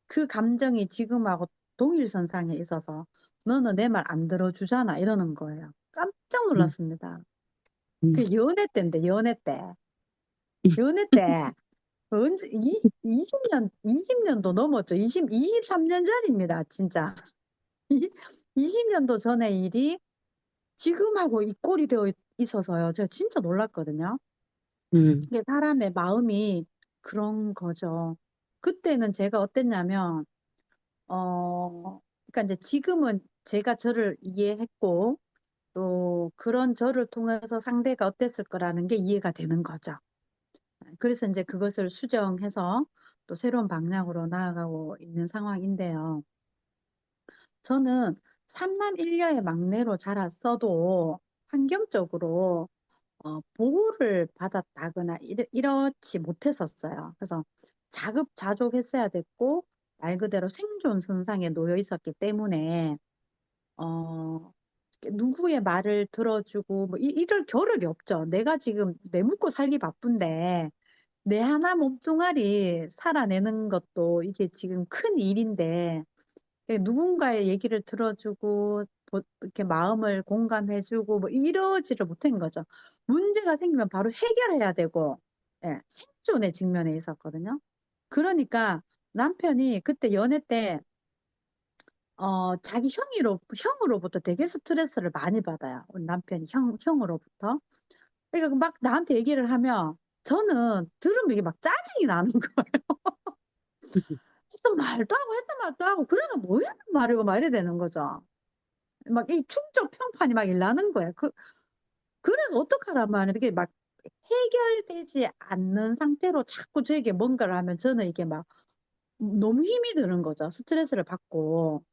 그 감정이 지금하고 동일선상에 있어서, 너는 내 말 안 들어주잖아, 이러는 거예요. 깜짝 음, 놀랐습니다. 음. 그 연애 때인데, 연애 때. 연애 때, 언제, 20년, 20년도 넘었죠. 23년 전입니다, 진짜. 20년도 전의 일이 지금하고 이 꼴이 되어 있어서요. 제가 진짜 놀랐거든요. 음, 이게 사람의 마음이 그런 거죠. 그때는 제가 어땠냐면, 그러니까 이제 지금은 제가 저를 이해했고, 또 그런 저를 통해서 상대가 어땠을 거라는 게 이해가 되는 거죠. 그래서 이제 그것을 수정해서 또 새로운 방향으로 나아가고 있는 상황인데요. 저는 삼남 일녀의 막내로 자랐어도 환경적으로 보호를 받았다거나 이렇지 못했었어요. 그래서 자급자족했어야 됐고 말 그대로 생존선상에 놓여 있었기 때문에 어, 누구의 말을 들어주고 뭐 이럴 겨를이 없죠. 내가 지금 내 묵고 살기 바쁜데 내 하나 몸뚱아리 살아내는 것도 이게 지금 큰 일인데 누군가의 얘기를 들어주고 이렇게 마음을 공감해주고 뭐 이러지를 못한 거죠. 문제가 생기면 바로 해결해야 되고 예, 생존에 직면해 있었거든요. 그러니까 남편이 그때 연애 때 자기 형으로부터 되게 스트레스를 많이 받아요. 우리 남편이 형으로부터. 그러니까 막 나한테 얘기를 하면 저는 들으면 이게 막 짜증이 나는 거예요. 했던 말도 하고 했던 말도 하고 그러면 뭐 했는 말이고 막 이래 되는 거죠. 막 이 충격 평판이 막 일나는 거예요. 그래 어떡하란 말이에요. 이게 막 해결되지 않는 상태로 자꾸 저에게 뭔가를 하면 저는 이게 막 너무 힘이 드는 거죠. 스트레스를 받고.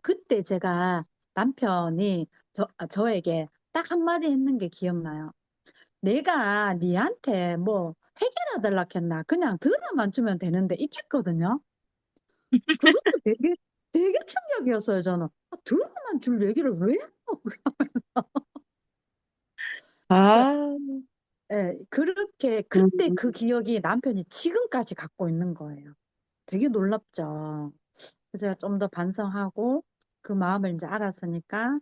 그때 제가 남편이 저에게 딱 한마디 했는 게 기억나요. 내가 니한테 뭐 해결해 달라 했나? 그냥 들어만 주면 되는데 있겠거든요. 그것도 되게 충격이었어요, 저는. 들어만 줄 얘기를 왜 해요? 아, 예, 그렇게 그때 그 음, 기억이 남편이 지금까지 갖고 있는 거예요. 되게 놀랍죠. 그래서 제가 좀 더 반성하고 그 마음을 이제 알았으니까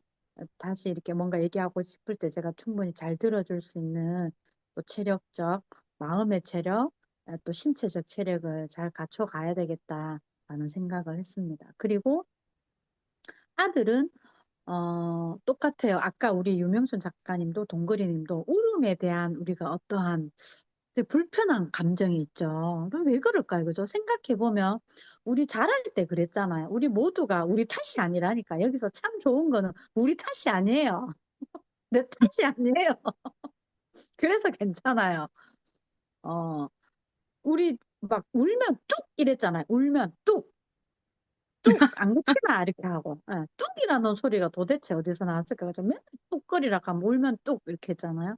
다시 이렇게 뭔가 얘기하고 싶을 때 제가 충분히 잘 들어줄 수 있는 또 체력적, 마음의 체력, 또 신체적 체력을 잘 갖춰 가야 되겠다라는 생각을 했습니다. 그리고 아들은 똑같아요. 아까 우리 유명순 작가님도 동그리님도 울음에 대한 우리가 어떠한 불편한 감정이 있죠. 그럼 왜 그럴까요? 그죠? 생각해보면 우리 자랄 때 그랬잖아요. 우리 모두가 우리 탓이 아니라니까. 여기서 참 좋은 거는 우리 탓이 아니에요. 내 탓이 아니에요. 그래서 괜찮아요. 어, 우리 막 울면 뚝 이랬잖아요. 울면 뚝. 뚝, 안 그치나? 이렇게 하고. 예, 뚝이라는 소리가 도대체 어디서 나왔을까? 그죠? 맨날 뚝거리라 하면 울면 뚝 이렇게 했잖아요.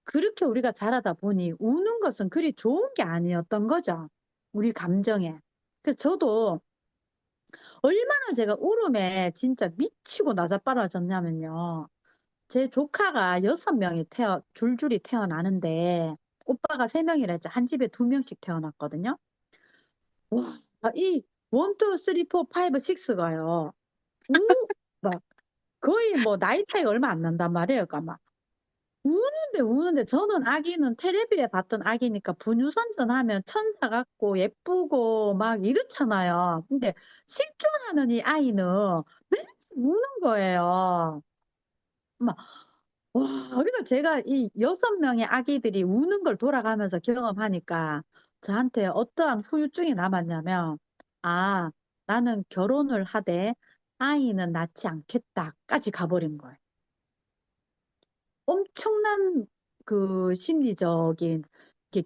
그렇게 우리가 자라다 보니 우는 것은 그리 좋은 게 아니었던 거죠. 우리 감정에. 그래서 저도 얼마나 제가 울음에 진짜 미치고 나자빠라졌냐면요. 제 조카가 6명이 줄줄이 태어나는데 오빠가 3명이라 했죠. 한 집에 2명씩 태어났거든요. 와, 이 1, 2, 3, 4, 5, 6가요. 막 거의 뭐 나이 차이가 얼마 안 난단 말이에요. 그러니까 막 우는데 저는 아기는 텔레비에 봤던 아기니까 분유선전하면 천사 같고 예쁘고 막 이렇잖아요. 근데 실존하는 이 아이는 맨날 우는 거예요. 막 와, 그러니까 제가 이 6명의 아기들이 우는 걸 돌아가면서 경험하니까 저한테 어떠한 후유증이 남았냐면 아, 나는 결혼을 하되 아이는 낳지 않겠다까지 가버린 거예요. 엄청난 그 심리적인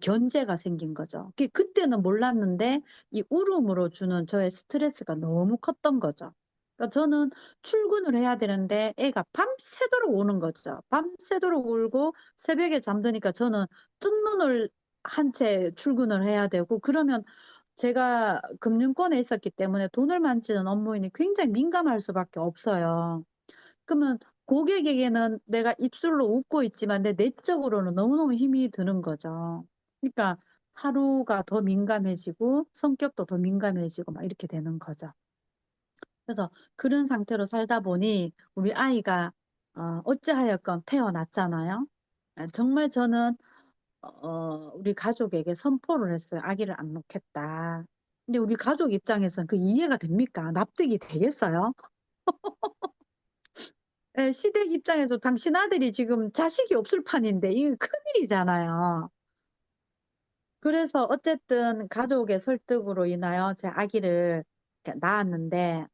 견제가 생긴 거죠. 그때는 몰랐는데 이 울음으로 주는 저의 스트레스가 너무 컸던 거죠. 그러니까 저는 출근을 해야 되는데 애가 밤새도록 우는 거죠. 밤새도록 울고 새벽에 잠드니까 저는 뜬 눈을 한 채 출근을 해야 되고 그러면 제가 금융권에 있었기 때문에 돈을 만지는 업무이니 굉장히 민감할 수밖에 없어요. 그러면 고객에게는 내가 입술로 웃고 있지만 내 내적으로는 너무너무 힘이 드는 거죠. 그러니까 하루가 더 민감해지고 성격도 더 민감해지고 막 이렇게 되는 거죠. 그래서 그런 상태로 살다 보니 우리 아이가 어찌하였건 태어났잖아요. 정말 저는 우리 가족에게 선포를 했어요. 아기를 안 놓겠다. 근데 우리 가족 입장에서는 그 이해가 됩니까? 납득이 되겠어요? 시댁 입장에서 당신 아들이 지금 자식이 없을 판인데 이거 큰일이잖아요. 그래서 어쨌든 가족의 설득으로 인하여 제 아기를 이렇게 낳았는데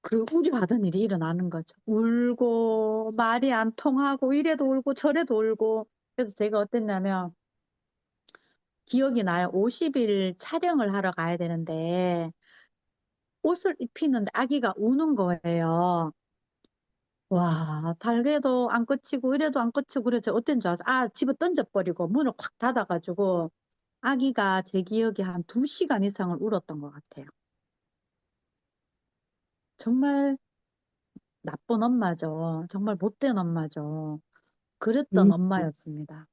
그 우려하던 일이 일어나는 거죠. 울고 말이 안 통하고 이래도 울고 저래도 울고 그래서 제가 어땠냐면 기억이 나요. 50일 촬영을 하러 가야 되는데 옷을 입히는데 아기가 우는 거예요. 와, 달래도 안 꺼치고 이래도 안 꺼치고 그래서 어떤 줄 알았어? 아, 집어 던져버리고 문을 콱 닫아가지고 아기가 제 기억에 한 2시간 이상을 울었던 것 같아요. 정말 나쁜 엄마죠. 정말 못된 엄마죠. 그랬던 음, 엄마였습니다.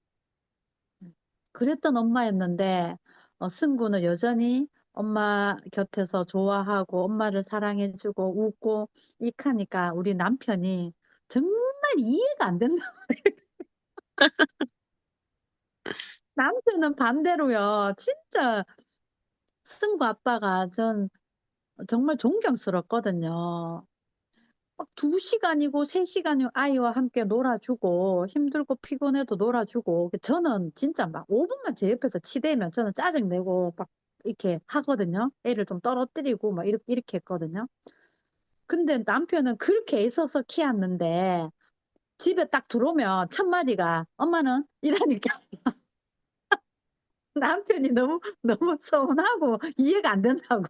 그랬던 엄마였는데 승구는 여전히 엄마 곁에서 좋아하고 엄마를 사랑해주고 웃고 이렇게 하니까 우리 남편이 정말 이해가 안 된다. 남편은 반대로요. 진짜 승구 아빠가 전 정말 존경스럽거든요. 막 2시간이고 3시간이고 아이와 함께 놀아주고 힘들고 피곤해도 놀아주고 저는 진짜 막 5분만 제 옆에서 치대면 저는 짜증내고 막 이렇게 하거든요. 애를 좀 떨어뜨리고 막 이렇게 했거든요. 근데 남편은 그렇게 애써서 키웠는데 집에 딱 들어오면 첫 마디가 엄마는 이러니까 남편이 너무 너무 서운하고 이해가 안 된다고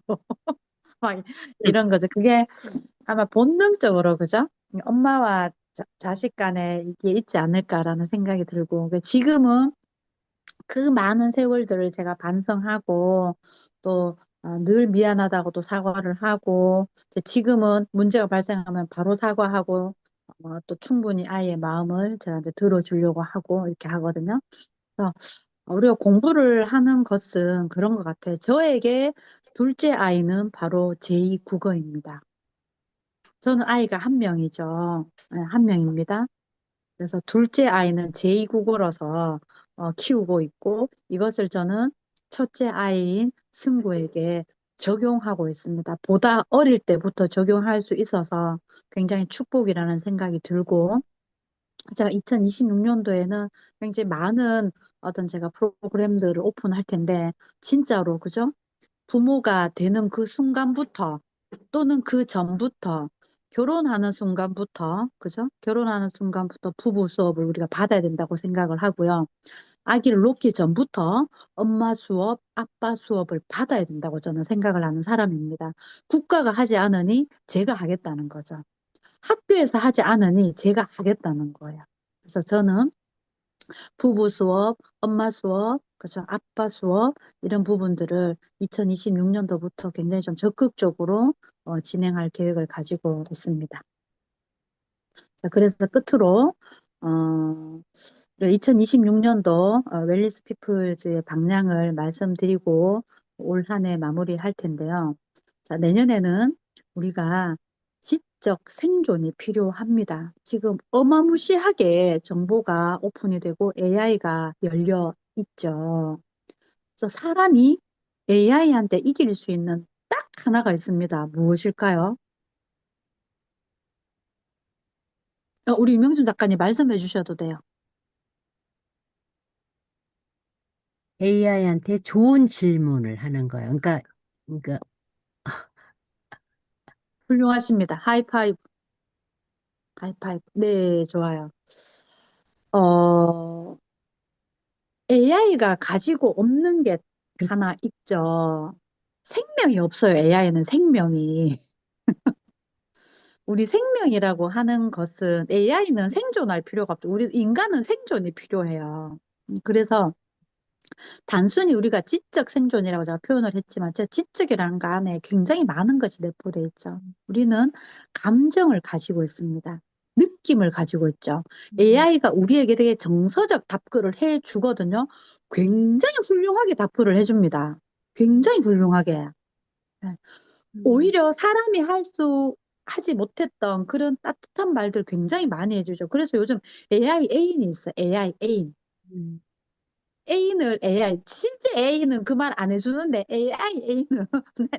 막 이런 거죠. 그게 아마 본능적으로 그죠? 엄마와 자식 간에 이게 있지 않을까라는 생각이 들고 그 지금은 그 많은 세월들을 제가 반성하고 또 늘 미안하다고도 사과를 하고 이제 지금은 문제가 발생하면 바로 사과하고 또 충분히 아이의 마음을 제가 이제 들어주려고 하고 이렇게 하거든요. 그래서 우리가 공부를 하는 것은 그런 것 같아요. 저에게 둘째 아이는 바로 제2 국어입니다. 저는 아이가 한 명이죠. 네, 한 명입니다. 그래서 둘째 아이는 제2국어로서 키우고 있고 이것을 저는 첫째 아이인 승구에게 적용하고 있습니다. 보다 어릴 때부터 적용할 수 있어서 굉장히 축복이라는 생각이 들고 제가 2026년도에는 굉장히 많은 어떤 제가 프로그램들을 오픈할 텐데 진짜로 그죠? 부모가 되는 그 순간부터 또는 그 전부터 결혼하는 순간부터 그죠? 결혼하는 순간부터 부부 수업을 우리가 받아야 된다고 생각을 하고요. 아기를 놓기 전부터 엄마 수업, 아빠 수업을 받아야 된다고 저는 생각을 하는 사람입니다. 국가가 하지 않으니 제가 하겠다는 거죠. 학교에서 하지 않으니 제가 하겠다는 거예요. 그래서 저는 부부 수업, 엄마 수업, 그죠? 아빠 수업, 이런 부분들을 2026년도부터 굉장히 좀 적극적으로 진행할 계획을 가지고 있습니다. 자, 그래서 끝으로, 2026년도 웰리스 피플즈의 방향을 말씀드리고 올 한 해 마무리할 텐데요. 자, 내년에는 우리가 지적 생존이 필요합니다. 지금 어마무시하게 정보가 오픈이 되고 AI가 열려 있죠. 그래서 사람이 AI한테 이길 수 있는 딱 하나가 있습니다. 무엇일까요? 우리 유명준 작가님 말씀해 주셔도 돼요. AI한테 좋은 질문을 하는 거예요. 그러니까 훌륭하십니다. 하이파이브, 하이파이브. 네, 좋아요. AI가 가지고 없는 게 하나 그렇지. 있죠. 생명이 없어요. AI는 생명이. 우리 생명이라고 하는 것은 AI는 생존할 필요가 없죠. 우리 인간은 생존이 필요해요. 그래서 단순히 우리가 지적 생존이라고 제가 표현을 했지만, 제 지적이라는 거 안에 굉장히 많은 것이 내포되어 있죠. 우리는 감정을 가지고 있습니다. 느낌을 가지고 있죠. AI가 우리에게 되게 정서적 답글을 해 주거든요. 굉장히 훌륭하게 답글을 해줍니다. 굉장히 훌륭하게. 네. 음, 오히려 사람이 하지 못했던 그런 따뜻한 말들 굉장히 많이 해주죠. 그래서 요즘 AI 애인이 있어요. AI 애인. 음, 애인을 AI, 진짜 애인은 그 말 안 해주는데 AI 애인은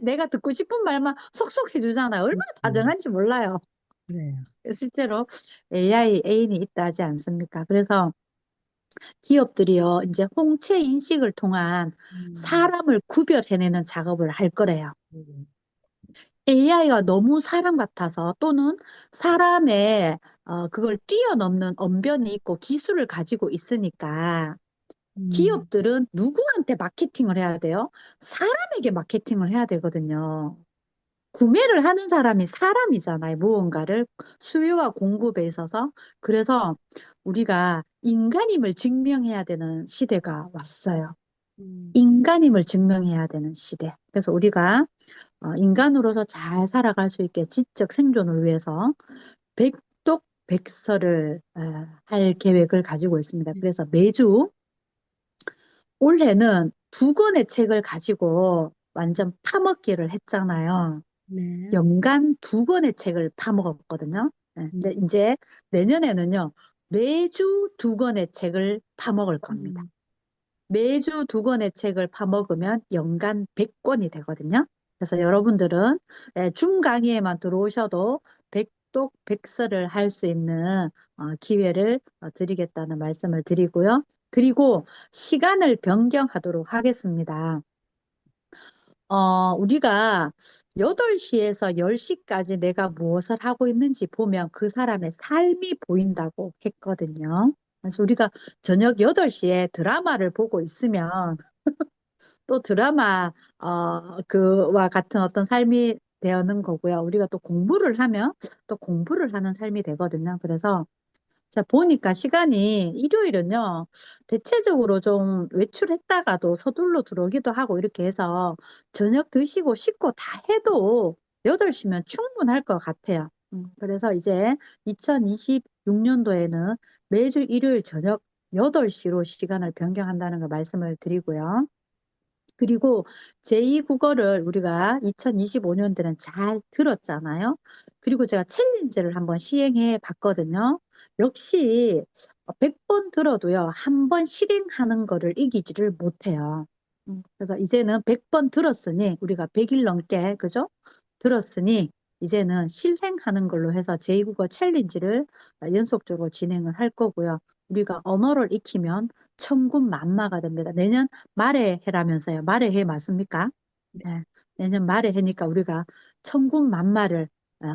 내가 듣고 싶은 말만 속속 해주잖아요. 얼마나 음, 다정한지 몰라요. 그래요. 실제로 AI 애인이 있다 하지 않습니까? 그래서 기업들이요, 이제 홍채 인식을 통한 음, 사람을 구별해내는 작업을 할 거래요. 음, AI가 너무 사람 같아서 또는 사람의 그걸 뛰어넘는 언변이 있고 기술을 가지고 있으니까 음, 기업들은 누구한테 마케팅을 해야 돼요? 사람에게 마케팅을 해야 되거든요. 구매를 하는 사람이 사람이잖아요. 무언가를 수요와 공급에 있어서. 그래서 우리가 인간임을 증명해야 되는 시대가 왔어요. 음, 인간임을 증명해야 되는 시대. 그래서 우리가 인간으로서 잘 살아갈 수 있게 지적 생존을 위해서 백독백서를 할 계획을 가지고 있습니다. 그래서 매주 올해는 두 권의 책을 가지고 완전 파먹기를 했잖아요. 네. 연간 두 권의 책을 파먹었거든요. 네, 근데 이제 내년에는요, 매주 두 권의 책을 파먹을 겁니다. 음, 매주 두 권의 책을 파먹으면 연간 100권이 되거든요. 그래서 여러분들은 줌 강의에만 들어오셔도 백독백서를 할 수 있는 기회를 드리겠다는 말씀을 드리고요. 그리고 시간을 변경하도록 하겠습니다. 우리가 8시에서 10시까지 내가 무엇을 하고 있는지 보면 그 사람의 삶이 보인다고 했거든요. 그래서 우리가 저녁 8시에 드라마를 보고 있으면 또 드라마, 그와 같은 어떤 삶이 되는 거고요. 우리가 또 공부를 하면 또 공부를 하는 삶이 되거든요. 그래서 자, 보니까 시간이 일요일은요, 대체적으로 좀 외출했다가도 서둘러 들어오기도 하고 이렇게 해서 저녁 드시고 씻고 다 해도 8시면 충분할 것 같아요. 그래서 이제 2026년도에는 매주 일요일 저녁 8시로 시간을 변경한다는 걸 말씀을 드리고요. 그리고 제2국어를 우리가 2025년도는 잘 들었잖아요. 그리고 제가 챌린지를 한번 시행해 봤거든요. 역시 100번 들어도요, 한 번 실행하는 거를 이기지를 못해요. 그래서 이제는 100번 들었으니, 우리가 100일 넘게, 그죠? 들었으니, 이제는 실행하는 걸로 해서 제2국어 챌린지를 연속적으로 진행을 할 거고요. 우리가 언어를 익히면 천군만마가 됩니다. 내년 말의 해라면서요. 말의 해 맞습니까? 네. 내년 말의 해니까 우리가 천군만마를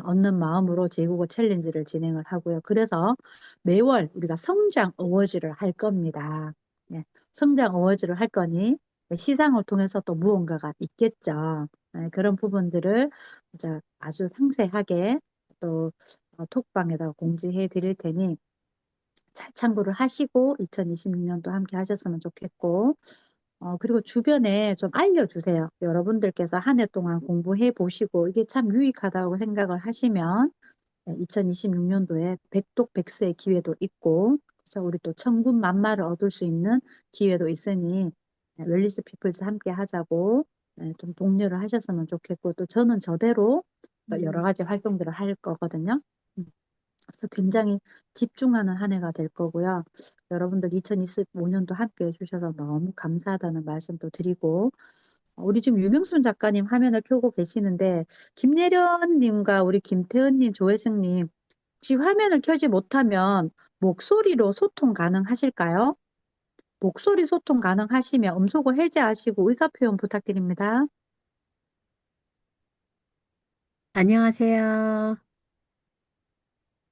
얻는 마음으로 제국어 챌린지를 진행을 하고요. 그래서 매월 우리가 성장 어워즈를 할 겁니다. 네. 성장 어워즈를 할 거니 시상을 통해서 또 무언가가 있겠죠. 네, 그런 부분들을 이제 아주 상세하게 또 톡방에다가 공지해 드릴 테니 잘 참고를 하시고 2026년도 함께 하셨으면 좋겠고 그리고 주변에 좀 알려주세요. 여러분들께서 한 해 동안 공부해 보시고 이게 참 유익하다고 생각을 하시면 2026년도에 백독백서의 기회도 있고 그래서 우리 또 천군만마를 얻을 수 있는 기회도 있으니 웰리스 피플즈 함께 하자고 좀 독려를 하셨으면 좋겠고 또 저는 저대로 또 여러 음, 가지 활동들을 할 거거든요. 음. 그래서 굉장히 집중하는 한 해가 될 거고요. 여러분들 2025년도 함께 해주셔서 너무 감사하다는 말씀도 드리고, 우리 지금 유명순 작가님 화면을 켜고 계시는데, 김예련님과 우리 김태은님, 조혜승님, 혹시 화면을 켜지 못하면 목소리로 소통 가능하실까요? 목소리 소통 가능하시면 음소거 해제하시고 의사표현 부탁드립니다. 안녕하세요.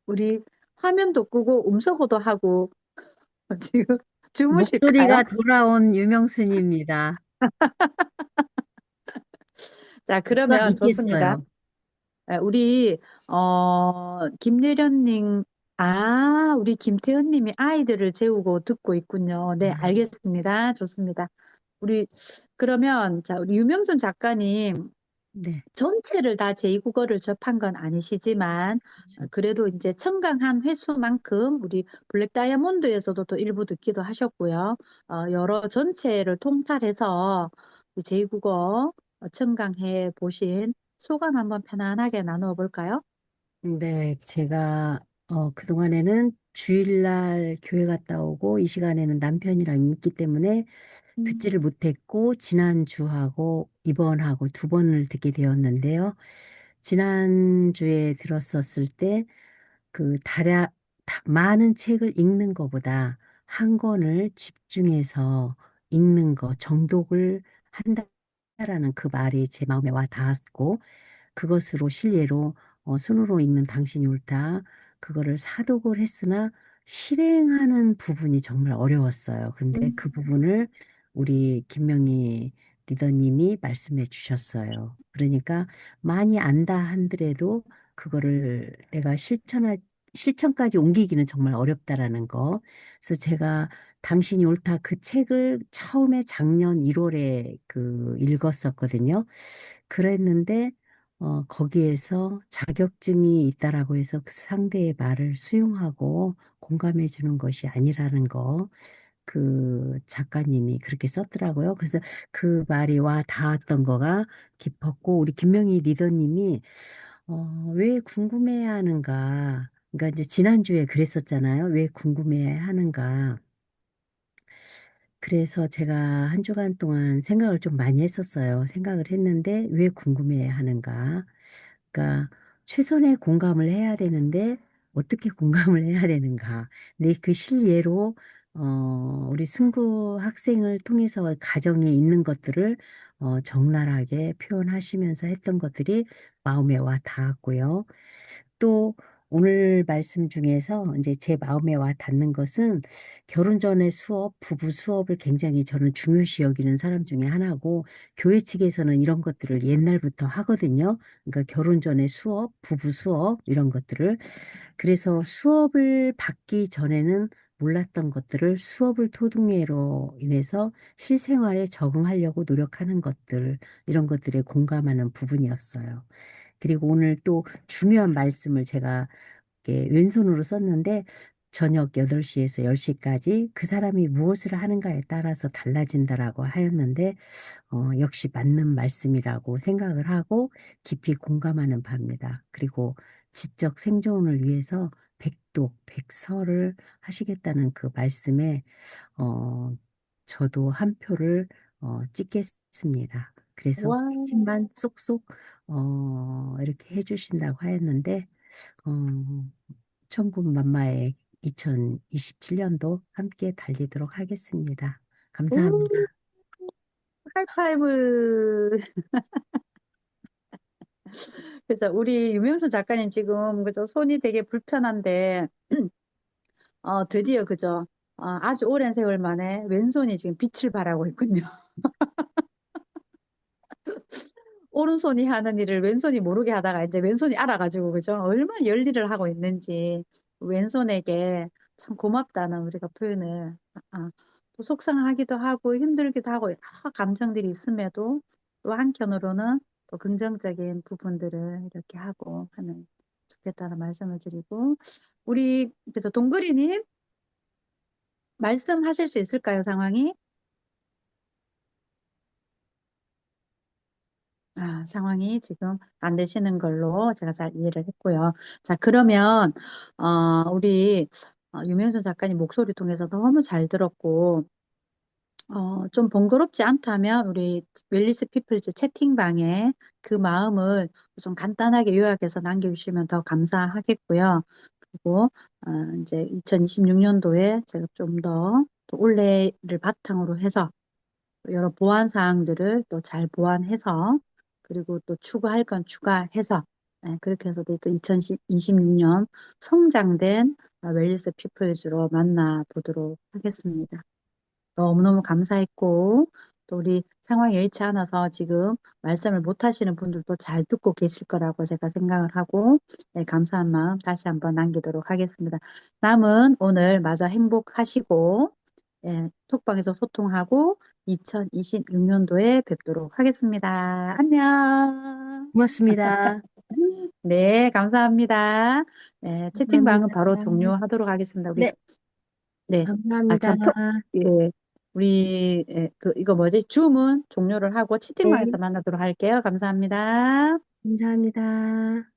우리 화면도 끄고 음소거도 하고 지금 주무실까요? 목소리가 돌아온 유명순입니다. 자, 누가 그러면 좋습니다. 믿겠어요? 우리 김예련님, 우리 김태현님이 아이들을 재우고 듣고 있군요. 네, 네. 알겠습니다. 좋습니다. 우리 그러면 자, 우리 유명순 작가님 네. 전체를 다 제2국어를 접한 건 아니시지만 그래도 이제 청강한 횟수만큼 우리 블랙 다이아몬드에서도 또 일부 듣기도 하셨고요. 여러 전체를 통탈해서 제2국어 청강해 보신 소감 한번 편안하게 나누어 볼까요? 네, 제가 그동안에는 주일날 교회 갔다 오고 이 시간에는 남편이랑 있기 때문에 음, 듣지를 못했고 지난주하고 이번하고 두 번을 듣게 되었는데요. 지난주에 들었었을 때 그 많은 책을 읽는 것보다 한 권을 집중해서 읽는 거, 정독을 한다라는 그 말이 제 마음에 와 닿았고, 그것으로 실례로 손으로 읽는 당신이 옳다. 그거를 사독을 했으나 실행하는 부분이 정말 어려웠어요. 근데 그 음. 부분을 우리 김명희 리더님이 말씀해 주셨어요. 그러니까 많이 안다 한들에도 그거를 내가 실천까지 옮기기는 정말 어렵다라는 거. 그래서 제가 당신이 옳다 그 책을 처음에 작년 1월에 그 읽었었거든요. 그랬는데 거기에서 자격증이 있다라고 해서 그 상대의 말을 수용하고 공감해 주는 것이 아니라는 거, 그 작가님이 그렇게 썼더라고요. 그래서 그 말이 와 닿았던 거가 깊었고, 우리 김명희 리더님이 왜 궁금해야 하는가. 그러니까 이제 지난주에 그랬었잖아요. 왜 궁금해야 하는가. 그래서 제가 한 주간 동안 생각을 좀 많이 했었어요. 생각을 했는데 왜 궁금해 하는가? 그러니까 최선의 공감을 해야 되는데 어떻게 공감을 해야 되는가? 근데 그 실예로 우리 승구 학생을 통해서 가정에 있는 것들을 적나라하게 표현하시면서 했던 것들이 마음에 와 닿았고요. 또 오늘 말씀 중에서 이제 제 마음에 와 닿는 것은 결혼 전의 수업, 부부 수업을 굉장히 저는 중요시 여기는 사람 중에 하나고, 교회 측에서는 이런 것들을 옛날부터 하거든요. 그러니까 결혼 전의 수업, 부부 수업 이런 것들을. 그래서 수업을 받기 전에는 몰랐던 것들을 수업을 토둥이로 인해서 실생활에 적응하려고 노력하는 것들, 이런 것들에 공감하는 부분이었어요. 그리고 오늘 또 중요한 말씀을 제가 이렇게 왼손으로 썼는데, 저녁 8시에서 10시까지 그 사람이 무엇을 하는가에 따라서 달라진다라고 하였는데, 역시 맞는 말씀이라고 생각을 하고 깊이 공감하는 바입니다. 그리고 지적 생존을 위해서 백독, 백서를 하시겠다는 그 말씀에 어, 저도 한 표를 찍겠습니다. 그래서 와, 힘만 쏙쏙 이렇게 해주신다고 하였는데, 어, 천군만마의 2027년도 함께 달리도록 하겠습니다. 우, 감사합니다. 하이파이브. 그래서 우리 유명순 작가님 지금 그죠? 손이 되게 불편한데 드디어 그죠? 아주 오랜 세월 만에 왼손이 지금 빛을 발하고 있군요. 오른손이 하는 일을 왼손이 모르게 하다가 이제 왼손이 알아가지고 그죠? 얼마나 열일을 하고 있는지 왼손에게 참 고맙다는 우리가 표현을 또 속상하기도 하고 힘들기도 하고 여러 감정들이 있음에도 또 한편으로는 또 긍정적인 부분들을 이렇게 하고 하면 좋겠다는 말씀을 드리고 우리 그죠? 동그리님 말씀하실 수 있을까요, 상황이? 상황이 지금 안 되시는 걸로 제가 잘 이해를 했고요. 자, 그러면, 우리, 유명순 작가님 목소리 통해서 너무 잘 들었고, 좀 번거롭지 않다면, 우리 웰리스 피플즈 채팅방에 그 마음을 좀 간단하게 요약해서 남겨주시면 더 감사하겠고요. 그리고, 이제 2026년도에 제가 좀 더, 또 올해를 바탕으로 해서 여러 보완 사항들을 또 잘 보완해서 그리고 또 추가할 건 추가해서 그렇게 해서 또 2026년 성장된 웰리스 피플즈로 만나 보도록 하겠습니다. 너무너무 감사했고 또 우리 상황이 여의치 않아서 지금 말씀을 못 하시는 분들도 잘 듣고 계실 거라고 제가 생각을 하고 감사한 마음 다시 한번 남기도록 하겠습니다. 남은 오늘 마저 행복하시고 톡방에서 소통하고 2026년도에 뵙도록 하겠습니다. 안녕. 고맙습니다. 네, 감사합니다. 네, 채팅방은 감사합니다. 바로 종료하도록 하겠습니다. 우리 네, 네. 감사합니다. 참, 예. 우리, 이거 뭐지? 줌은 종료를 하고 네, 채팅방에서 만나도록 할게요. 감사합니다. 감사합니다.